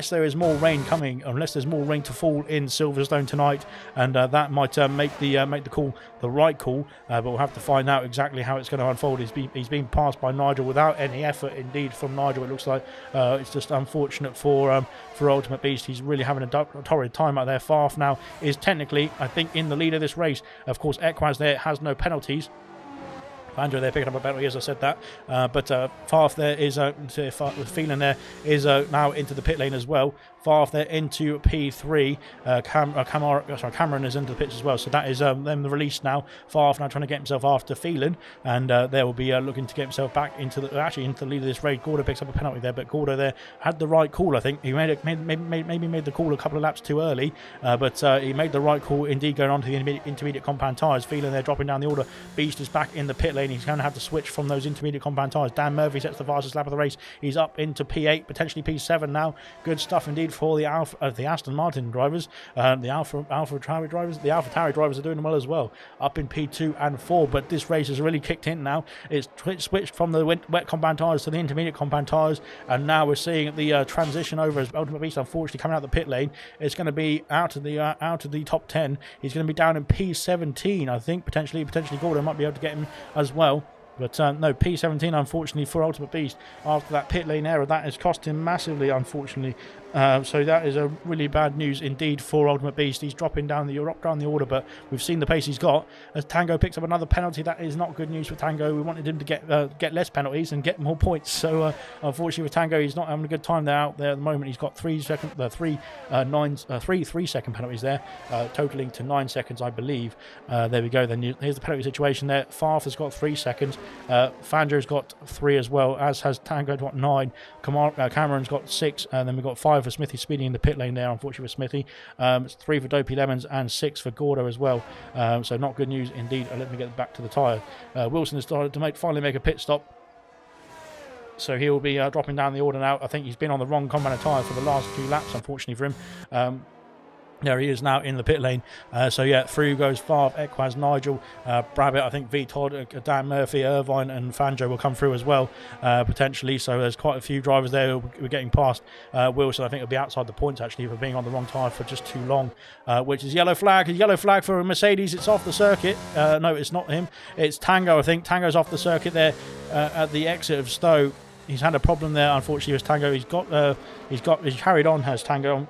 there is more rain coming, unless there's more rain to fall in Silverstone tonight, and that might make the call the right call, but we'll have to find out exactly how it's going to unfold. He's been passed by Nigel without any effort indeed from Nigel. It looks like it's just unfortunate for Ultimate Beast. He's really having a torrid time out there. Farf now is technically, I think, in the lead of this race. Of course, Equaz there has no penalties. Andrew there picking up a penalty, as I said that, but Farf there is feeling there is now into the pit lane as well. Farf there into P3. Cameron is into the pits as well, so that is them the release now. Farf now trying to get himself after Phelan, and there will be looking to get himself back into the lead of this race. Gordo picks up a penalty there, but Gordo there had the right call. I think he maybe made the call a couple of laps too early, but he made the right call indeed, going on to the intermediate compound tyres. Phelan there dropping down the order. Beast is back in the pit lane. He's going to have to switch from those intermediate compound tyres. Dan Murphy sets the fastest lap of the race. He's up into P8, potentially P7 now. Good stuff indeed for the Aston Martin drivers. The Alpha Tauri drivers are doing well as well, up in P2 and 4. But this race has really kicked in now. It's switched from the wet compound tyres to the intermediate compound tyres, and now we're seeing the transition over as Ultimate Beast, unfortunately, coming out the pit lane. It's going to be out of the top 10. He's going to be down in P17, I think. Potentially Gordon might be able to get him as well. But no, P17 unfortunately for Ultimate Beast after that pit lane error. That has cost him massively, unfortunately. So that is a really bad news indeed for Ultimate Beast. He's dropping down the order, but we've seen the pace he's got. As Tango picks up another penalty, that is not good news for Tango. We wanted him to get less penalties and get more points. So unfortunately for Tango, he's not having a good time there out there at the moment. He's got 3 second penalties there, totaling to 9 seconds, I believe. There we go. Then here's the penalty situation there. Farf has got 3 seconds. Fanjo's got 3 as well, as has Tango got 9. Cameron's got 6, and then we've got 5 for Smithy speeding in the pit lane there, unfortunately for Smithy. It's 3 for Dopey Lemons and 6 for Gordo as well. So not good news indeed. Let me get back to the tyre. Wilson has started to finally make a pit stop. So he will be dropping down the order now. I think he's been on the wrong compound tyre for the last few laps, unfortunately for him. There he is now in the pit lane. So yeah, through goes Farf, Equaz, Nigel, Brabbit, I think V Todd, Dan Murphy, Irvine and Fanjo will come through as well, potentially. So there's quite a few drivers there who we're getting past. Wilson, I think, will be outside the points actually for being on the wrong tyre for just too long, which is yellow flag. A yellow flag for Mercedes. It's off the circuit. No, it's not him. It's Tango, I think. Tango's off the circuit there at the exit of Stowe. He's had a problem there, unfortunately, with Tango. He's carried on as Tango.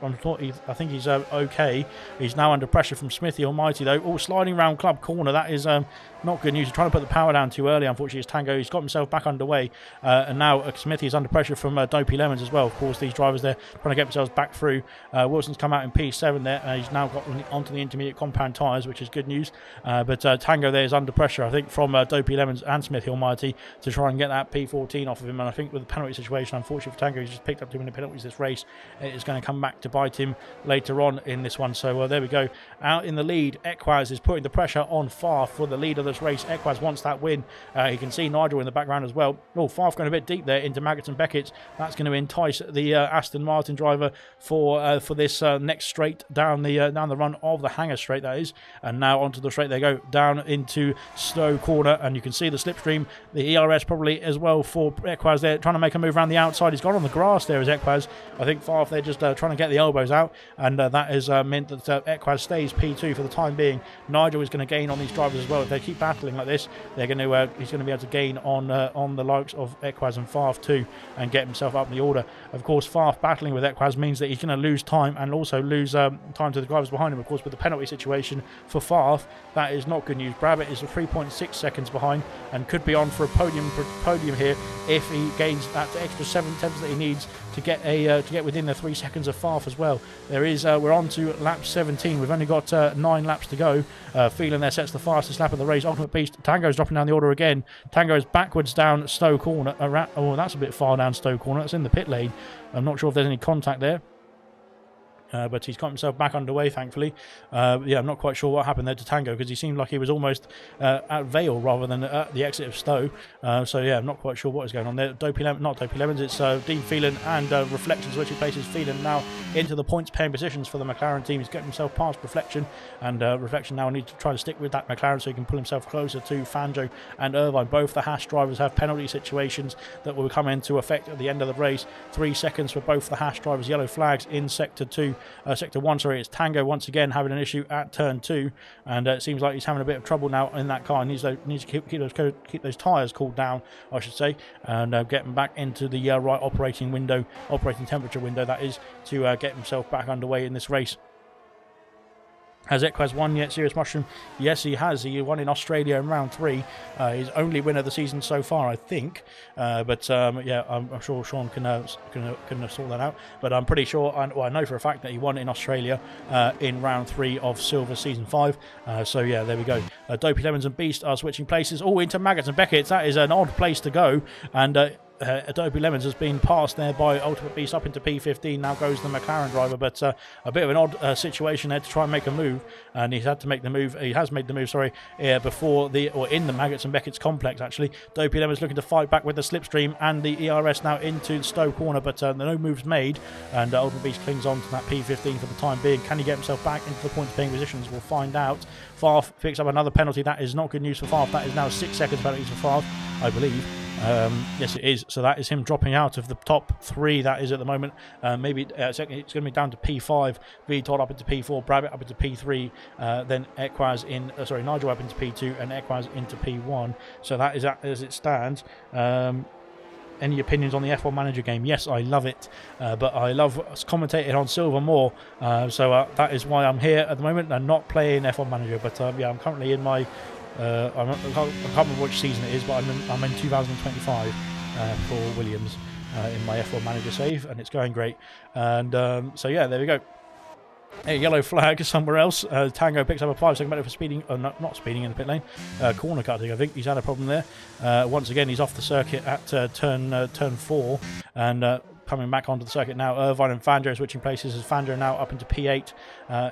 I think he's okay. He's now under pressure from Smithy Almighty, though. Oh, sliding round club corner. That is not good news. He's trying to put the power down too early, unfortunately, as Tango. He's got himself back underway. And now Smithy is under pressure from Dopey Lemons as well. Of course, these drivers there trying to get themselves back through. Wilson's come out in P7 there. He's now got onto the intermediate compound tyres, which is good news. But Tango there is under pressure, I think, from Dopey Lemons and Smithy Almighty to try and get that P14 off of him. And I think with the penalty situation, unfortunately for Tango, he's just picked up too many penalties this race. It is going to come back to bite him later on in this one. So there we go. Out in the lead, Equaz is putting the pressure on Farf for the lead of this race. Equaz wants that win. You can see Nigel in the background as well. Oh, Farf going a bit deep there into Maggots and Beckett. That's going to entice the Aston Martin driver for this next straight down the run of the hangar straight, that is. And now onto the straight they go, down into Stowe corner, and you can see the slipstream, the ERS probably as well for Equaz there, trying to make a move around the outside. He's gone on the grass there as Equaz. I think Farf there just trying to get the elbows out, and that has meant that Equaz stays P2 for the time being. Nigel is going to gain on these drivers as well. If they keep battling like this, he's going to be able to gain on the likes of Equaz and Farf too, and get himself up in the order. Of course, Farf battling with Equaz means that he's going to lose time and also lose time to the drivers behind him. Of course, with the penalty situation for Farf, that is not good news. Brabbit is 3.6 seconds behind and could be on for a podium here if he gains that extra 7 tenths that he needs to get within the 3 seconds of Farf as well. We're on to lap 17. We've only got 9 laps to go. Phelan there sets the fastest lap of the race. Ultimate Beast, Tango's dropping down the order again. Tango's backwards down Stowe corner. Oh, that's a bit far down Stowe corner. That's in the pit lane. I'm not sure if there's any contact there. But he's got himself back underway, thankfully. Yeah, I'm not quite sure what happened there to Tango, because he seemed like he was almost at Vale rather than at the exit of Stowe. So yeah, I'm not quite sure what is going on there. Not Dopey Lemons, it's Dean Phelan and Reflections, which he places Phelan now into the points paying positions for the McLaren team. He's getting himself past Reflection, and Reflection now needs to try to stick with that McLaren so he can pull himself closer to Fanjo and Irvine. Both the Haas drivers have penalty situations that will come into effect at the end of the race. 3 seconds for both the Haas drivers. Yellow flags in Sector 2 sector 1, sorry, it's Tango once again having an issue at turn 2, and it seems like he's having a bit of trouble now in that car. He needs to keep those tyres cooled down, I should say, and get him back into the right operating temperature window, that is, to get himself back underway in this race. Has Equaz won yet, Serious Mushroom? Yes, he has. He won in Australia in round 3. His only win of the season so far, I think. Yeah, I'm sure Sean can sort that out. But I'm pretty sure, I know for a fact that he won in Australia in round 3 of Silver Season 5. So yeah, there we go. Dopey Lemons and Beast are switching places. Oh, into Maggots and Beckett's. That is an odd place to go. And Adobe Lemons has been passed there by Ultimate Beast up into P15. Now goes the McLaren driver, but a bit of an odd situation there to try and make a move, and he's had to make the move. He has made the move, sorry, in the Maggots and Beckett's complex actually. Dopey Lemons looking to fight back with the slipstream and the ERS now into the Stowe corner, but no moves made, and Ultimate Beast clings on to that P15 for the time being. Can he get himself back into the points-paying positions? We'll find out. Farf picks up another penalty. That is not good news for Farf. That is now 6 seconds penalties for Farf, I believe. Yes, it is. So that is him dropping out of the top 3. That is at the moment. Maybe it's going to be down to P5. Todd up into P4. Brabbit up into P3. Then Equaz Nigel up into P2 and Equaz into P1. So that is as it stands. Any opinions on the F1 Manager game? Yes, I love it, but I love commentating on Silver more. So that is why I'm here at the moment and not playing F1 Manager. But yeah, I'm currently in my. I can't remember which season it is, but I'm in 2025 for Williams in my F1 Manager save, and it's going great. And so yeah, there we go. A yellow flag somewhere else. Tango picks up a 5-second penalty for speeding, not speeding in the pit lane, corner cutting. I think he's had a problem there. Once again, he's off the circuit at turn 4, and coming back onto the circuit now. Irvine and Fandro switching places as Fandro now up into P8.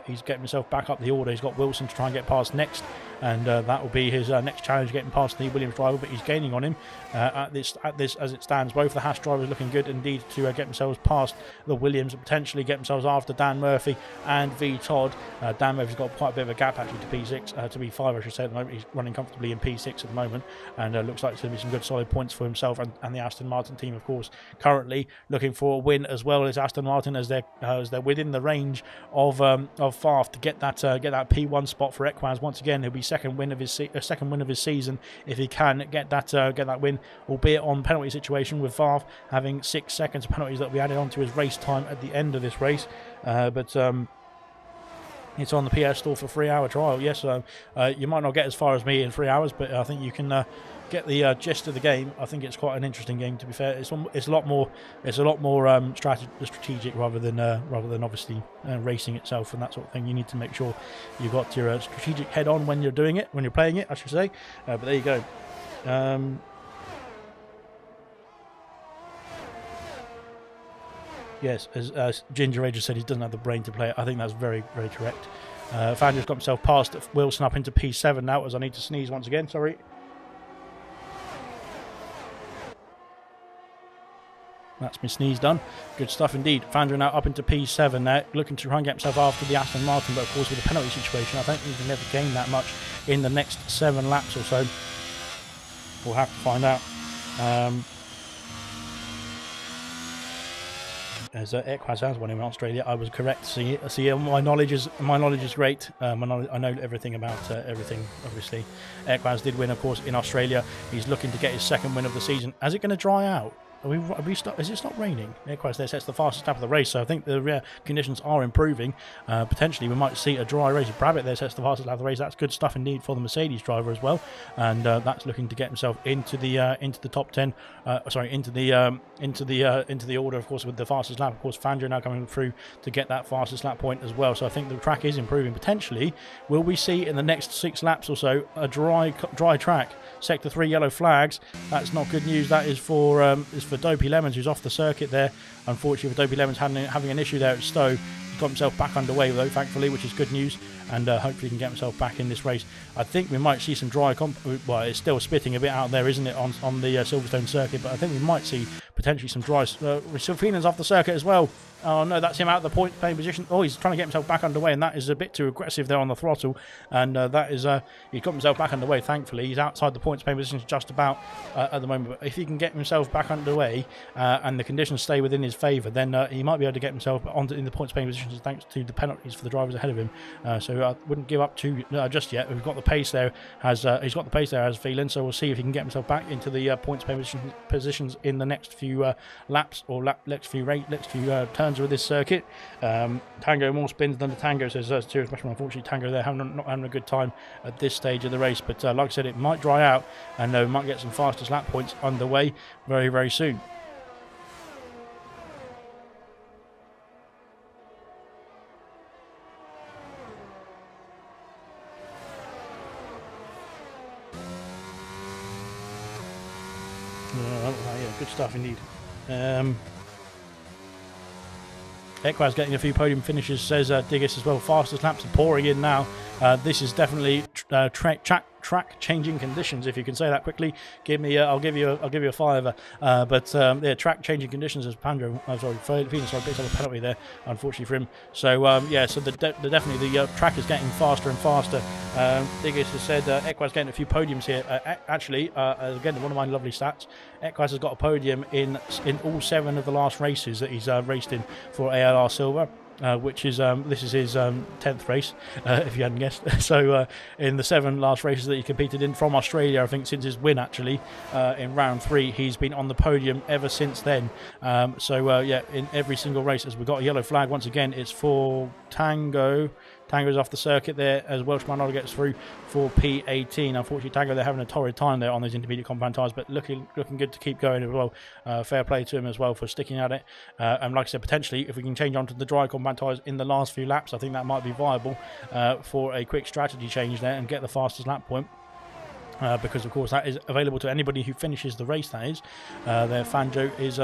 He's getting himself back up the order. He's got Wilson to try and get past next, and that will be his next challenge, getting past the Williams driver, but he's gaining on him at this as it stands. Both the Haas drivers looking good indeed to get themselves past the Williams and potentially get themselves after Dan Murphy and V Todd. Dan Murphy's got quite a bit of a gap actually to P6, to P5 I should say at the moment. He's running comfortably in P6 at the moment, and looks like it's going to be some good solid points for himself and the Aston Martin team, of course, currently looking for a win as well as Aston Martin, as they're within the range of Farf to get that P1 spot for Equaz. Once again, he'll be second win of his season if he can get that win, albeit on penalty situation, with Farf having 6 seconds of penalties that will be added onto his race time at the end of this race. But it's on the PS Store for 3-hour trial. Yes, you might not get as far as me in 3 hours, but I think you can get the gist of the game. I think it's quite an interesting game, to be fair. It's a lot more strategic rather than obviously racing itself and that sort of thing. You need to make sure you've got your strategic head on when you're playing it, I should say. But there you go. Yes, as Ginger Age said, he doesn't have the brain to play it. I think that's very, very correct. Fandra's got himself past Wilson up into P7 now, as I need to sneeze once again, sorry. That's my sneeze done. Good stuff indeed. Fandra now up into P7 there, looking to try and get himself after the Aston Martin, but of course with the penalty situation, I don't think he can never gain that much in the next 7 laps or so. We'll have to find out. As Equaz has won in Australia, I was correct. See, my knowledge is great. I know everything about everything. Obviously, Equaz did win, of course, in Australia. He's looking to get his 2nd win of the season. Is it going to dry out? Is it not raining? Equaz there sets the fastest lap of the race, so I think the conditions are improving. Potentially, we might see a dry race. Brabbit there sets the fastest lap of the race. That's good stuff indeed for the Mercedes driver as well, and that's looking to get himself into the top 10. Into the order, of course, with the fastest lap. Of course, Fandra now coming through to get that fastest lap point as well. So I think the track is improving. Potentially, will we see in the next 6 laps or so a dry track? Sector 3 yellow flags. That's not good news. That is for Dopey Lemons, who's off the circuit there. Unfortunately, for Dopey Lemons having an issue there at Stowe. He's got himself back underway though, thankfully, which is good news, and hopefully he can get himself back in this race. I think we might see some dry well, it's still spitting a bit out there, isn't it, on the Silverstone circuit, but I think we might see potentially some dry. Sylphenan's off the circuit as well. Oh no, that's him out of the point playing position. Oh, he's trying to get himself back underway, and that is a bit too aggressive there on the throttle. And that is he's got himself back underway. Thankfully, he's outside the points playing position just about at the moment. But if he can get himself back underway and the conditions stay within his favour, then he might be able to get himself in the points playing positions thanks to the penalties for the drivers ahead of him. So I wouldn't give up too just yet. We've got the pace there. He's got the pace there as feeling. So we'll see if he can get himself back into the points playing positions in the next few laps or next few turns with this circuit. Tango more spins than the Tango, says Serious Mushroom. Unfortunately, Tango there not having a good time at this stage of the race, but like I said, it might dry out and we might get some fastest lap points underway very, very soon. Yeah, good stuff indeed. Equaz getting a few podium finishes, says Diggis as well. Fastest laps are pouring in now. This is definitely track changing conditions, if you can say that quickly. I'll give you a fiver. Yeah, track changing conditions as Phelps picks up a penalty there, unfortunately for him. So yeah, so definitely the track is getting faster and faster. Diggis has said Equaz getting a few podiums here. Actually, again, one of my lovely stats. Equaz has got a podium in all 7 of the last races that he's raced in for ALR Silver. Which is this is his 10th race, if you hadn't guessed. So in the 7 last races that he competed in from Australia, I think since his win actually in round 3, he's been on the podium ever since then. Yeah, in every single race, as we've got a yellow flag once again, it's for Tango. Tango's off the circuit there as Welsh Manolo gets through for P18. Unfortunately, Tango, they're having a torrid time there on those intermediate compound tyres, but looking good to keep going as well. Fair play to him as well for sticking at it. And like I said, potentially, if we can change onto the dry compound tyres in the last few laps, I think that might be viable for a quick strategy change there and get the fastest lap point. Because of course that is available to anybody who finishes the race. That is, there Fanjo is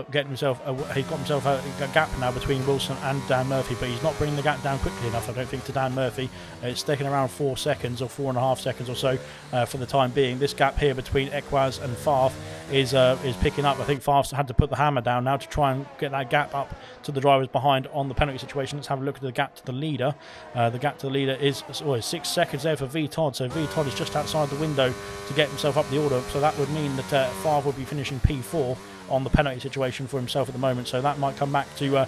getting himself. He's got himself a gap now between Wilson and Dan Murphy, but he's not bringing the gap down quickly enough, I don't think, to Dan Murphy. It's taking around 4 seconds or 4.5 seconds or so for the time being. This gap here between Equaz and Farf is picking up. I think Farf's had to put the hammer down now to try and get that gap up to the drivers behind on the penalty situation. Let's have a look at the gap to the leader. The gap to the leader is 6 seconds there for V Todd. So V Todd is just outside the window to get himself up the order, so that would mean that Favre would be finishing P4 on the penalty situation for himself at the moment. So that might come back to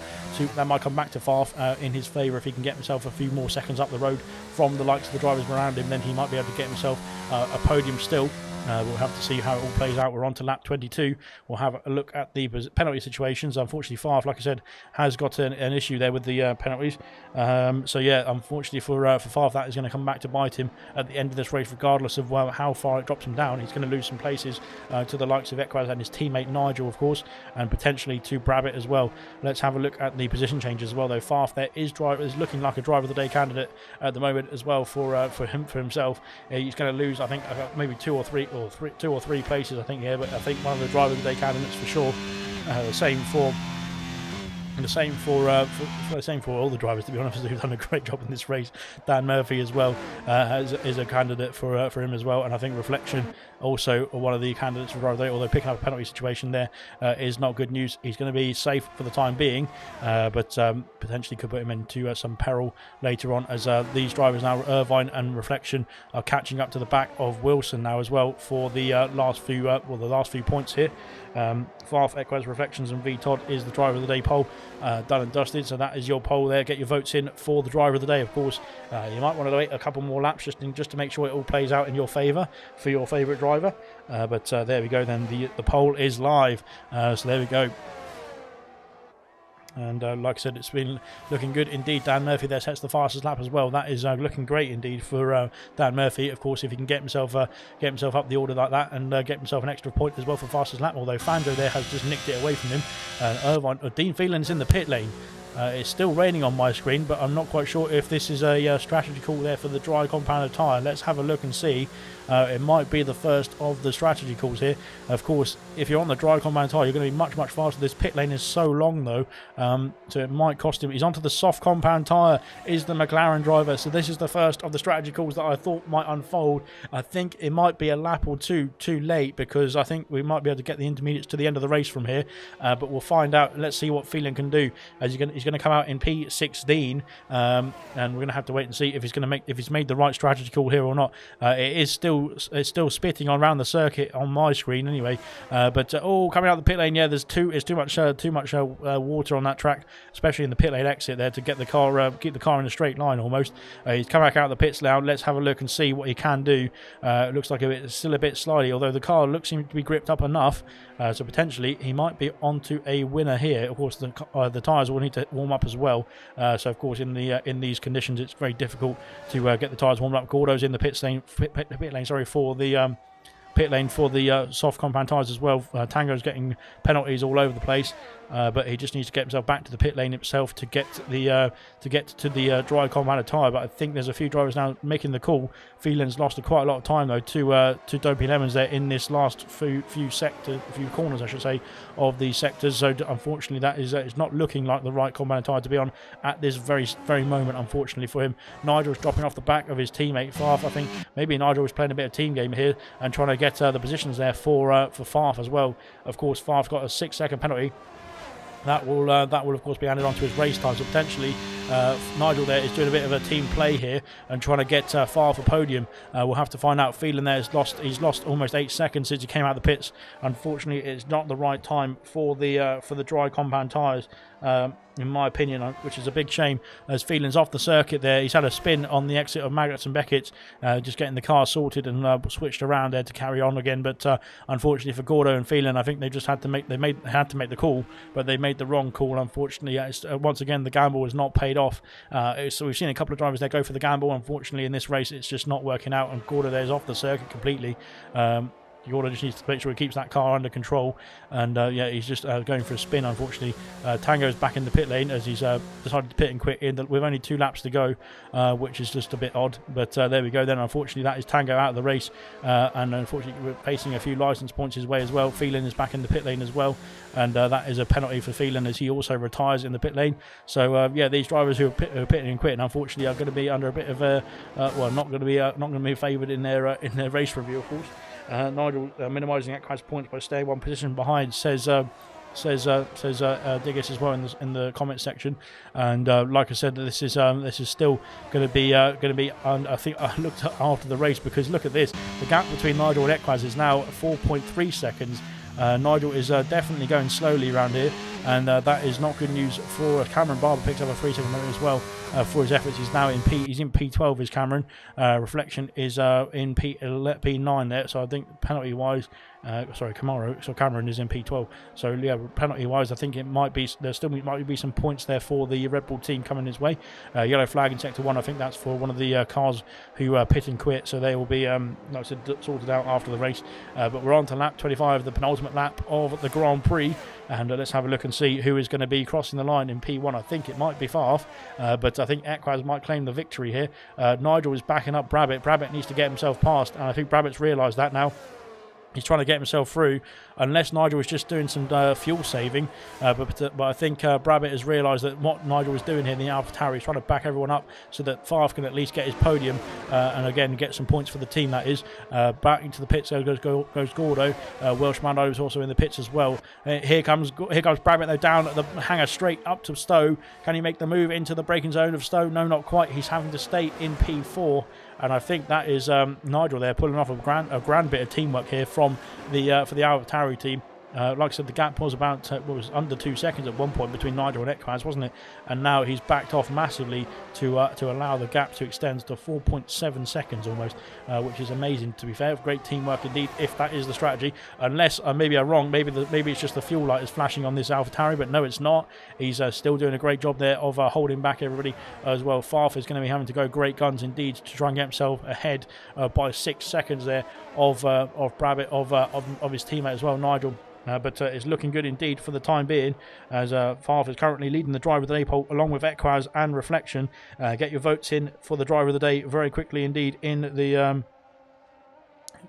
Favre in his favour if he can get himself a few more seconds up the road from the likes of the drivers around him. Then he might be able to get himself a podium still. We'll have to see how it all plays out. We're on to lap 22. We'll have a look at the penalty situations. Unfortunately, Favre, like I said, has got an issue there with the penalties. So yeah, unfortunately for Favre, that is going to come back to bite him at the end of this race, regardless of how far it drops him down. He's going to lose some places to the likes of Equaz and his teammate Nigel, of course, and potentially to Brabbitt as well. Let's have a look at the position changes as well, though. Favre there is looking like a driver of the day candidate at the moment as well for himself. He's going to lose, I think, maybe two or three places, I think, here, but I think one of the driver of the day candidates for sure. The same for all the drivers, to be honest, who've done a great job in this race. Dan Murphy as well is a candidate for him as well, and I think Reflection also one of the candidates for driver of the day, although picking up a penalty situation there is not good news. He's going to be safe for the time being, but potentially could put him into some peril later on, as these drivers now, Irvine and Reflection, are catching up to the back of Wilson now as well for the last few points here. Farf, Equaz, Reflections and V Todd is the driver of the day poll done and dusted, so that is your poll there. Get your votes in for the driver of the day. Of course, you might want to wait a couple more laps just to make sure it all plays out in your favour for your favourite driver, but there we go then. The poll is live, so there we go. And like I said, it's been looking good indeed. Dan Murphy there sets the fastest lap as well. That is looking great indeed for Dan Murphy. Of course, if he can get himself up the order like that and get himself an extra point as well for fastest lap. Although Fanjo there has just nicked it away from him. Dean Phelan's in the pit lane. It's still raining on my screen, but I'm not quite sure if this is a strategy call there for the dry compounded tyre. Let's have a look and see. It might be the first of the strategy calls here. Of course, if you're on the dry compounded tyre, you're going to be much, much faster. This pit lane is so long, though, so it might cost him. He's onto the soft compound tyre, is the McLaren driver. So this is the first of the strategy calls that I thought might unfold. I think it might be a lap or two too late, because I think we might be able to get the intermediates to the end of the race from here. But we'll find out. Let's see what Phelan can do. As he's going to come out in P16, and we're going to have to wait and see if he's made the right strategy call here or not. It's still spitting on around the circuit on my screen anyway. But coming out the pit lane, yeah, there's too much water on that track, especially in the pit lane exit there, to get the car keep the car in a straight line almost. He's come back out of the pits now. Let's have a look and see what he can do. It looks like it's still a bit slidey, although the car seems to be gripped up enough. So potentially he might be onto a winner here. Of course, the tyres will need to warm up as well. So of course, in these conditions, it's very difficult to get the tyres warmed up. Gordo's in the pit lane for the pit lane for the soft compound tyres as well. Tango's getting penalties all over the place, but he just needs to get himself back to the pit lane himself to get to the dry compounded tyre. But I think there's a few drivers now making the call. Phelan's lost quite a lot of time though to Dopey Lemons there in this last few corners, I should say, of these sectors. So unfortunately, that is it's not looking like the right compounded tyre to be on at this very moment. Unfortunately for him, Nigel's dropping off the back of his teammate Farf. I think maybe Nigel was playing a bit of team game here and trying to get the positions there for Farf as well. Of course, Farf's got a 6-second penalty. That will of course be added onto his race time. So potentially Nigel there is doing a bit of a team play here and trying to get far for podium. We'll have to find out. Phelan there he's lost almost 8 seconds since he came out of the pits. Unfortunately, it's not the right time for the dry compound tyres, in my opinion, which is a big shame, as Phelan's off the circuit there. He's had a spin on the exit of Maggots and Beckett's, just getting the car sorted and switched around there to carry on again. But unfortunately for Gordo and Phelan, I think they just had to make the call, but they made the wrong call. Unfortunately, once again the gamble was not paid off. So we've seen a couple of drivers there go for the gamble. Unfortunately, in this race, it's just not working out, and Gordo there is off the circuit completely. Gordo just needs to make sure he keeps that car under control, and yeah, he's just going for a spin. Unfortunately, Tango's back in the pit lane as he's decided to pit and quit with only 2 laps to go, which is just a bit odd. But there we go then. Unfortunately, that is Tango out of the race, and unfortunately we're facing a few licence points his way as well. Phelan is back in the pit lane as well, and that is a penalty for Phelan as he also retires in the pit lane. So yeah, these drivers who are pitting and quitting, unfortunately, are going to be under a bit of a not going to be favoured in their race review, of course. Nigel minimising Eckheim's points by staying 1 position behind, says Diggis as well in the comment section. And like I said, this is still going to be I think I looked after the race, because look at this, the gap between Nigel and Eckheim is now 4.3 seconds. Nigel is definitely going slowly around here, and that is not good news for Cameron. Barber picks up a 3-second penalty as well for his efforts. He's now in P12 is Cameron. Reflection is in P9 there, so I think penalty wise, Camaro. So Cameron is in P12. So yeah, penalty wise, I think it might be might be some points there for the Red Bull team coming his way. Yellow flag in sector 1. I think that's for one of the cars who pit and quit. So they will be sorted out after the race. But we're on to lap 25, the penultimate lap of the Grand Prix, and let's have a look and see who is going to be crossing the line in P1. I think it might be Farf, but I think Ekwaz might claim the victory here. Nigel is backing up Brabbit. Brabbit needs to get himself past, and I think Brabbit's realised that now. He's trying to get himself through, unless Nigel was just doing some fuel saving. But I think Brabbit has realised that what Nigel was doing here in the AlphaTauri is trying to back everyone up so that Farf can at least get his podium and again get some points for the team. That is back into the pits. There goes Gordo. Welsh Mando is also in the pits as well. Here comes Brabbit though, down at the hangar straight up to Stowe. Can he make the move into the braking zone of Stowe? No, not quite. He's having to stay in P4. And I think that is Nigel there pulling off a grand bit of teamwork here from the for the AlphaTauri team. Like I said, the gap was about was under 2 seconds at one point between Nigel and Ekwaz, wasn't it? And now he's backed off massively to allow the gap to extend to 4.7 seconds almost, which is amazing. To be fair, great teamwork indeed. If that is the strategy, unless maybe I'm wrong, maybe it's just the fuel light is flashing on this AlphaTauri, but no, it's not. He's still doing a great job there of holding back everybody as well. Farf is going to be having to go great guns indeed to try and get himself ahead by 6 seconds there of Brabbit of his teammate as well, Nigel. But it's looking good indeed for the time being, as Favre is currently leading the driver of the day poll along with Equaz and Reflection. Get your votes in for the driver of the day very quickly indeed in the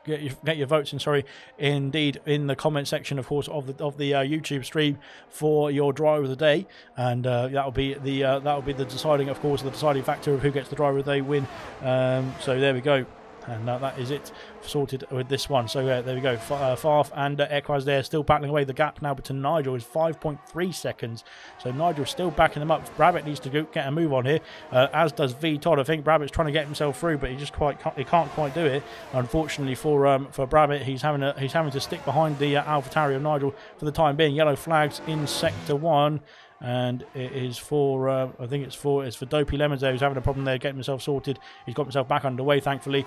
get your votes in, indeed, in the comment section, of course, of the YouTube stream for your driver of the day, and that'll be the deciding, of course, the deciding factor of who gets the driver of the day win. So there we go. And that is it sorted with this one. So there we go. Farf and Equaz there still battling away. The gap now to Nigel is 5.3 seconds. So Nigel's still backing them up. Brabbit needs to get a move on here, as does V Todd. I think Brabbit's trying to get himself through, but he can't quite do it. Unfortunately for Brabbit, he's having to stick behind the AlphaTauri of Nigel for the time being. Yellow flags in sector 1. And it is for, I think it's for Dopey Lemons there, who's having a problem there, getting himself sorted. He's got himself back underway, thankfully.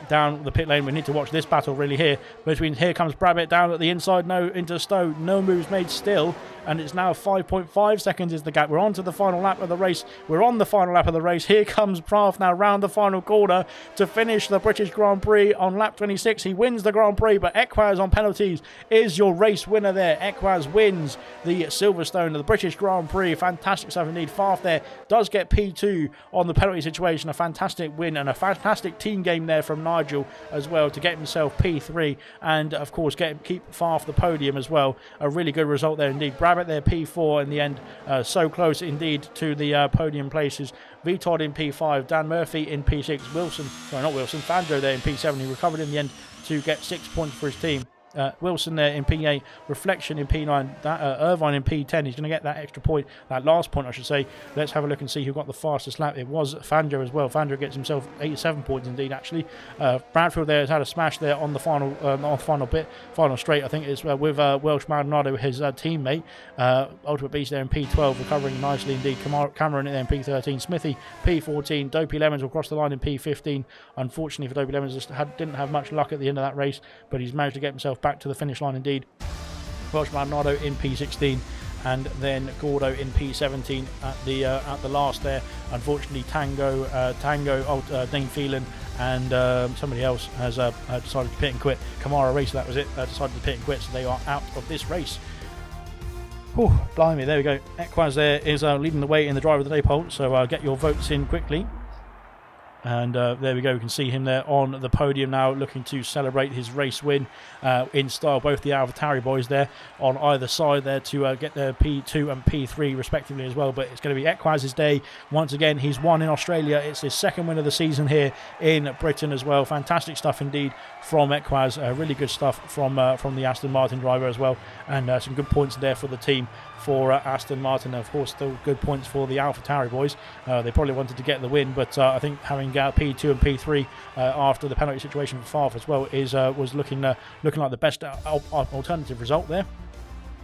Down the pit lane, we need to watch this battle really here. Here comes Brabbit down at the inside, into Stowe. No moves made still, and it's now 5.5 seconds is the gap. We're on to the final lap of the race. We're on the final lap of the race. Here comes Prath now round the final corner to finish the British Grand Prix on lap 26. He wins the Grand Prix, but Equaz on penalties is your race winner there. Equaz wins the Silverstone of the British Grand Prix. Fantastic stuff indeed. Farf there does get P2 on the penalty situation. A fantastic win and a fantastic team game there from Nigel as well to get himself P3 and of course keep Farf the podium as well. A really good result there indeed. Brabbit there P4 in the end. So close indeed to the podium places. V Todd in P5, Dan Murphy in P6, Fandro there in P7. He recovered in the end to get 6 points for his team. Wilson there in P8, Reflection in P9, Irvine in P10. He's going to get that extra point, that last point I should say. Let's have a look and see who got the fastest lap. It was Fandro as well. Fandro gets himself 87 points indeed actually. Bradfield there has had a smash there on the final final straight. I think it's with Welsh Maldonado, his teammate. Ultimate Beast there in P12, recovering nicely indeed. Cameron there in P13, Smithy P14, Dopey Lemons will cross the line in P15. Unfortunately for Dopey Lemons, didn't have much luck at the end of that race, but he's managed to get himself back to the finish line indeed. Welsh Maldonado in P16 and then Gordo in P17 at the last there. Unfortunately Tango, Dean Phelan and somebody else has decided to pit and quit. Kamara Racer, that was it, decided to pit and quit, so they are out of this race. Whew, blimey, there we go. Equaz there is leading the way in the driver of the day poll, so get your votes in quickly. And there we go, we can see him there on the podium now, looking to celebrate his race win in style. Both the AlphaTauri boys there on either side there to get their P2 and P3 respectively as well. But it's going to be Equaz's day once again. He's won in Australia. It's his second win of the season here in Britain as well. Fantastic stuff indeed from Equaz. Really good stuff from the Aston Martin driver as well, and some good points there for the team for Aston Martin. Of course, still good points for the AlphaTauri boys. They probably wanted to get the win, but I think having P2 and P3 after the penalty situation for Favre as well was looking like the best alternative result there.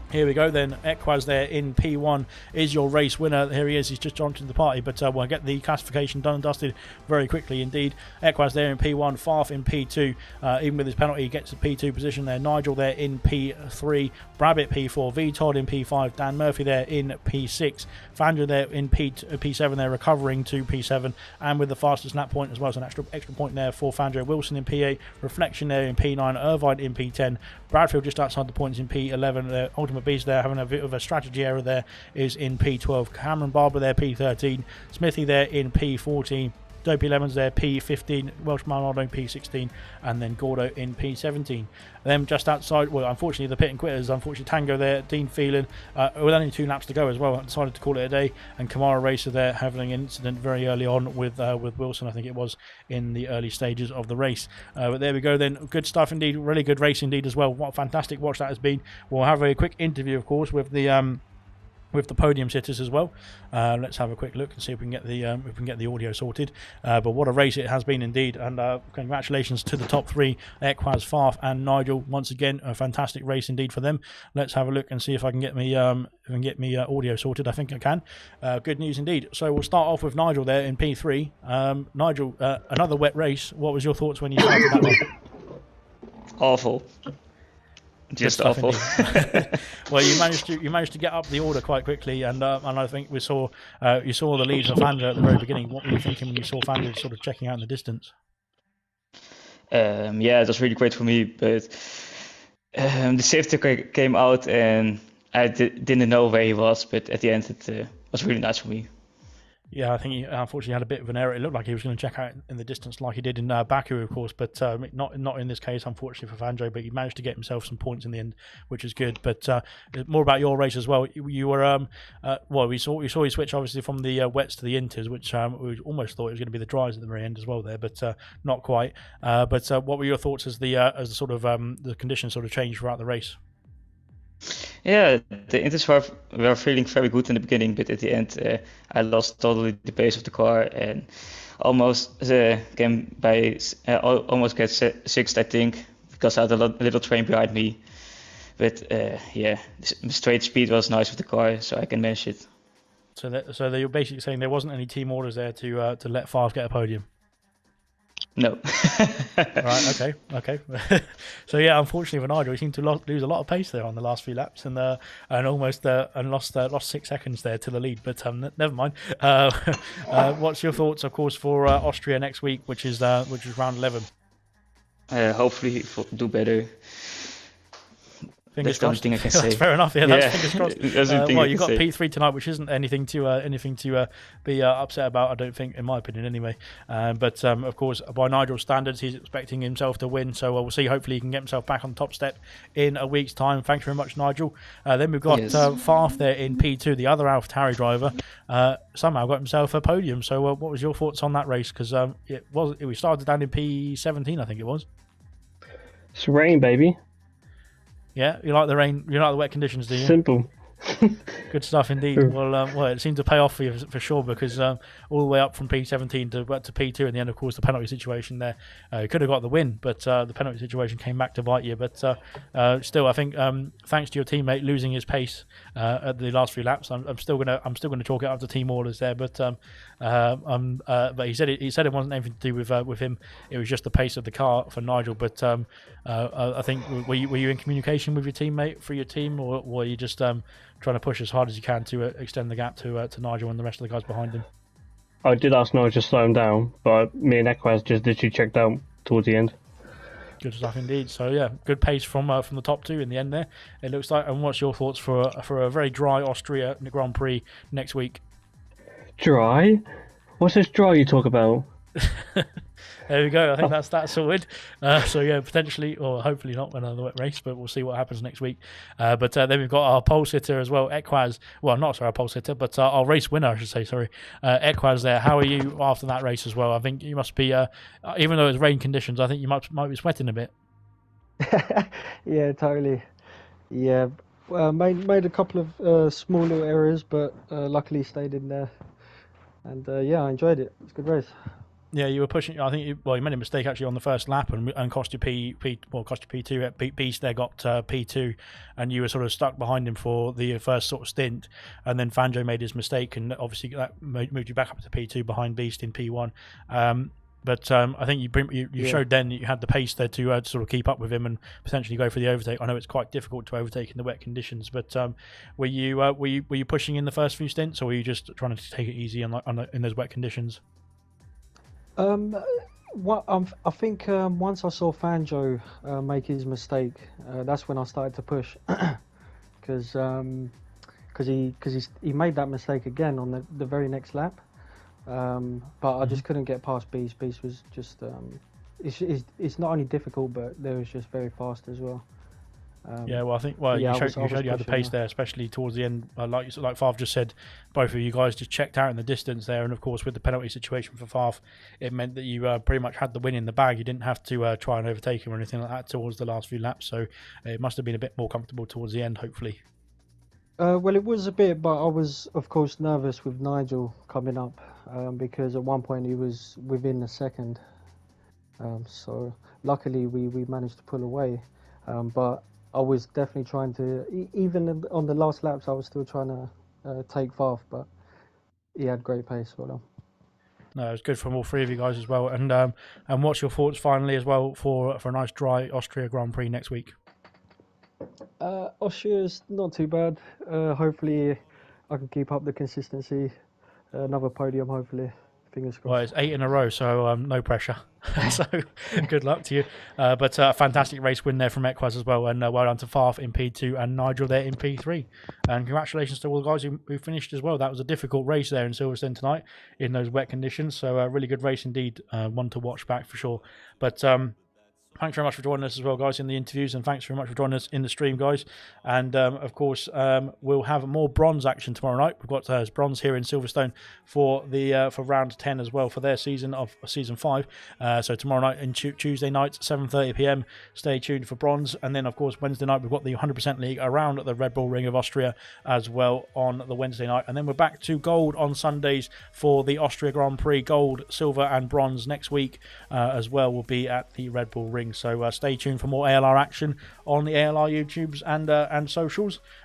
Here we go then, Equaz there in P1 is your race winner. Here he is, he's just joined the party, but we'll get the classification done and dusted very quickly indeed. Equaz there in P1, Farf in P2, even with his penalty he gets the P2 position there. Nigel there in P3, Brabbit P4, V Todd in P5, Dan Murphy there in P6, Fandra there in P7 there, recovering to P7 and with the fastest lap point as well, so an extra point there for Fandra. Wilson in P8, Reflection there in P9, Irvine in P10, Bradfield just outside the points in P11, Ultimate Beast there having a bit of a strategy error there is in P12, Cameron Barber there P13, Smithy there in P14, Dopey Lemons there P15, Welsh Maldonado P16, and then Gordo in P17. Them just outside, well, unfortunately the pit and quitters, unfortunately Tango there, Dean Phelan, with only 2 laps to go as well, decided to call it a day, and Kamara Racer there having an incident very early on with Wilson, I think it was, in the early stages of the race. But there we go then, good stuff indeed, really good race indeed as well. What a fantastic watch that has been. We'll have a quick interview, of course, with the podium sitters as well. Let's have a quick look and see if we can get the audio sorted. But what a race it has been indeed, and congratulations to the top 3, Equaz, Farf and Nigel. Once again, a fantastic race indeed for them. Let's have a look and see if I can get me audio sorted. I think I can. Good news indeed. So we'll start off with Nigel there in P3. Nigel, another wet race. What was your thoughts when you started that one? Awful. Just awful. Well, you managed to get up the order quite quickly, and I think you saw the lead of Fandra at the very beginning. What were you thinking when you saw Fandra sort of checking out in the distance? Yeah, it was really great for me, but The safety car came out and I didn't know where he was, but at the end it was really nice for me. Yeah, I think he unfortunately had a bit of an error. It looked like he was going to check out in the distance like he did in Baku, of course, but not in this case, unfortunately for Fanjo. But he managed to get himself some points in the end, which is good. But more about your race as well. You were well, we saw you switch obviously from the wets to the inters, which we almost thought it was going to be the dries at the very end as well there, but not quite. But what were your thoughts as the sort of the conditions sort of changed throughout the race? Yeah, the inters were feeling very good in the beginning, but at the end I lost totally the pace of the car and almost came by almost get sixth, I think, because I had a little train behind me. But yeah, the straight speed was nice with the car, so I can manage it. So they were basically saying there wasn't any team orders there to let Favre get a podium. No. Right. Okay. So yeah, unfortunately for Nigel, he seemed to lose a lot of pace there on the last few laps, and almost and lost 6 seconds there to the lead. But never mind. What's your thoughts, of course, for Austria next week, which is round 11? Hopefully do better. Fingers That's the only crossed. thing I can That's say. fair enough. Yeah, that's fingers crossed. That's the only thing I Well, can you've got say. P3 tonight, which isn't anything to be upset about, I don't think, in my opinion, anyway. But of course, by Nigel's standards, he's expecting himself to win. So we'll see. Hopefully, he can get himself back on the top step in a week's time. Thanks very much, Nigel. Then we've got Yes. Farf there in P2, the other AlphaTauri driver. Somehow got himself a podium. So what was your thoughts on that race? Because we started down in P17, I think it was. It's rain, baby. Yeah, you like the rain, you like the wet conditions, do you? Simple. Good stuff indeed. Well, it seemed to pay off for you for sure, because all the way up from P17 to P2 in the end, of course, the penalty situation there, you could have got the win, but the penalty situation came back to bite you. But still, I think thanks to your teammate losing his pace at the last few laps, I'm still gonna chalk it up to team orders there. But he said it wasn't anything to do with him. It was just the pace of the car for Nigel. But I think were you in communication with your teammate for your team, or were you just trying to push as hard as you can to extend the gap to Nigel and the rest of the guys behind him? I did ask Noah to slow him down, but me and Equaz just literally checked out towards the end. Good stuff indeed. So yeah, good pace from the top two in the end there, it looks like. And what's your thoughts for a very dry Austria Grand Prix next week? Dry? What's this dry you talk about? There we go. I think that's sorted. So yeah, potentially or hopefully not another wet race, but we'll see what happens next week. But then we've got our pole sitter as well, Equaz. Well, not sorry, our pole sitter, but our race winner, I should say. Sorry, Equaz. There. How are you after that race as well? I think you must be, even though it's rain conditions, I think you might be sweating a bit. Yeah, totally. Yeah, made a couple of small little errors, but luckily stayed in there. And yeah, I enjoyed it. It's a good race. Yeah, you were pushing. I think you made a mistake actually on the first lap and cost you cost you P2. Beast there got P2, and you were sort of stuck behind him for the first sort of stint. And then Fanjo made his mistake, and obviously that moved you back up to P2 behind Beast in P1. But I think you showed then that you had the pace there to sort of keep up with him and potentially go for the overtake. I know it's quite difficult to overtake in the wet conditions, but were you pushing in the first few stints, or were you just trying to take it easy in those wet conditions? I think once I saw Fanjo make his mistake, that's when I started to push, because he made that mistake again on the very next lap, but I just couldn't get past Beast. Beast was just it's not only difficult, but they was just very fast as well. Yeah, well, I think you showed you had the pace there, especially towards the end. Like Favre just said, both of you guys just checked out in the distance there, and of course with the penalty situation for Favre, it meant that you pretty much had the win in the bag. You didn't have to try and overtake him or anything like that towards the last few laps, so it must have been a bit more comfortable towards the end, hopefully. Well, it was a bit, but I was of course nervous with Nigel coming up, because at one point he was within a second. So luckily we managed to pull away, but I was definitely trying to, even on the last laps, I was still trying to take Favre, but he had great pace. Well done. No, it was good from all three of you guys as well. And what's your thoughts finally as well for a nice dry Austria Grand Prix next week? Austria's not too bad. Hopefully I can keep up the consistency. Another podium, hopefully. Fingers Well, crossed. it's 8 in a row, so no pressure. So good luck to you. But fantastic race win there from Equaz as well, and well done to Farf in P2 and Nigel there in P3. And congratulations to all the guys who finished as well. That was a difficult race there in Silverstone tonight in those wet conditions. So a really good race indeed, one to watch back for sure. But thanks very much for joining us as well, guys, in the interviews, and thanks very much for joining us in the stream, guys. And of course, we'll have more bronze action tomorrow night. We've got bronze here in Silverstone for the for round 10 as well for their season of season 5. So tomorrow night and Tuesday night, 7:30 p.m. Stay tuned for bronze, and then of course Wednesday night we've got the 100% League around at the Red Bull Ring of Austria as well on the Wednesday night, and then we're back to gold on Sundays for the Austria Grand Prix. Gold, silver, and bronze next week as well will be at the Red Bull Ring. So stay tuned for more ALR action on the ALR YouTubes and socials.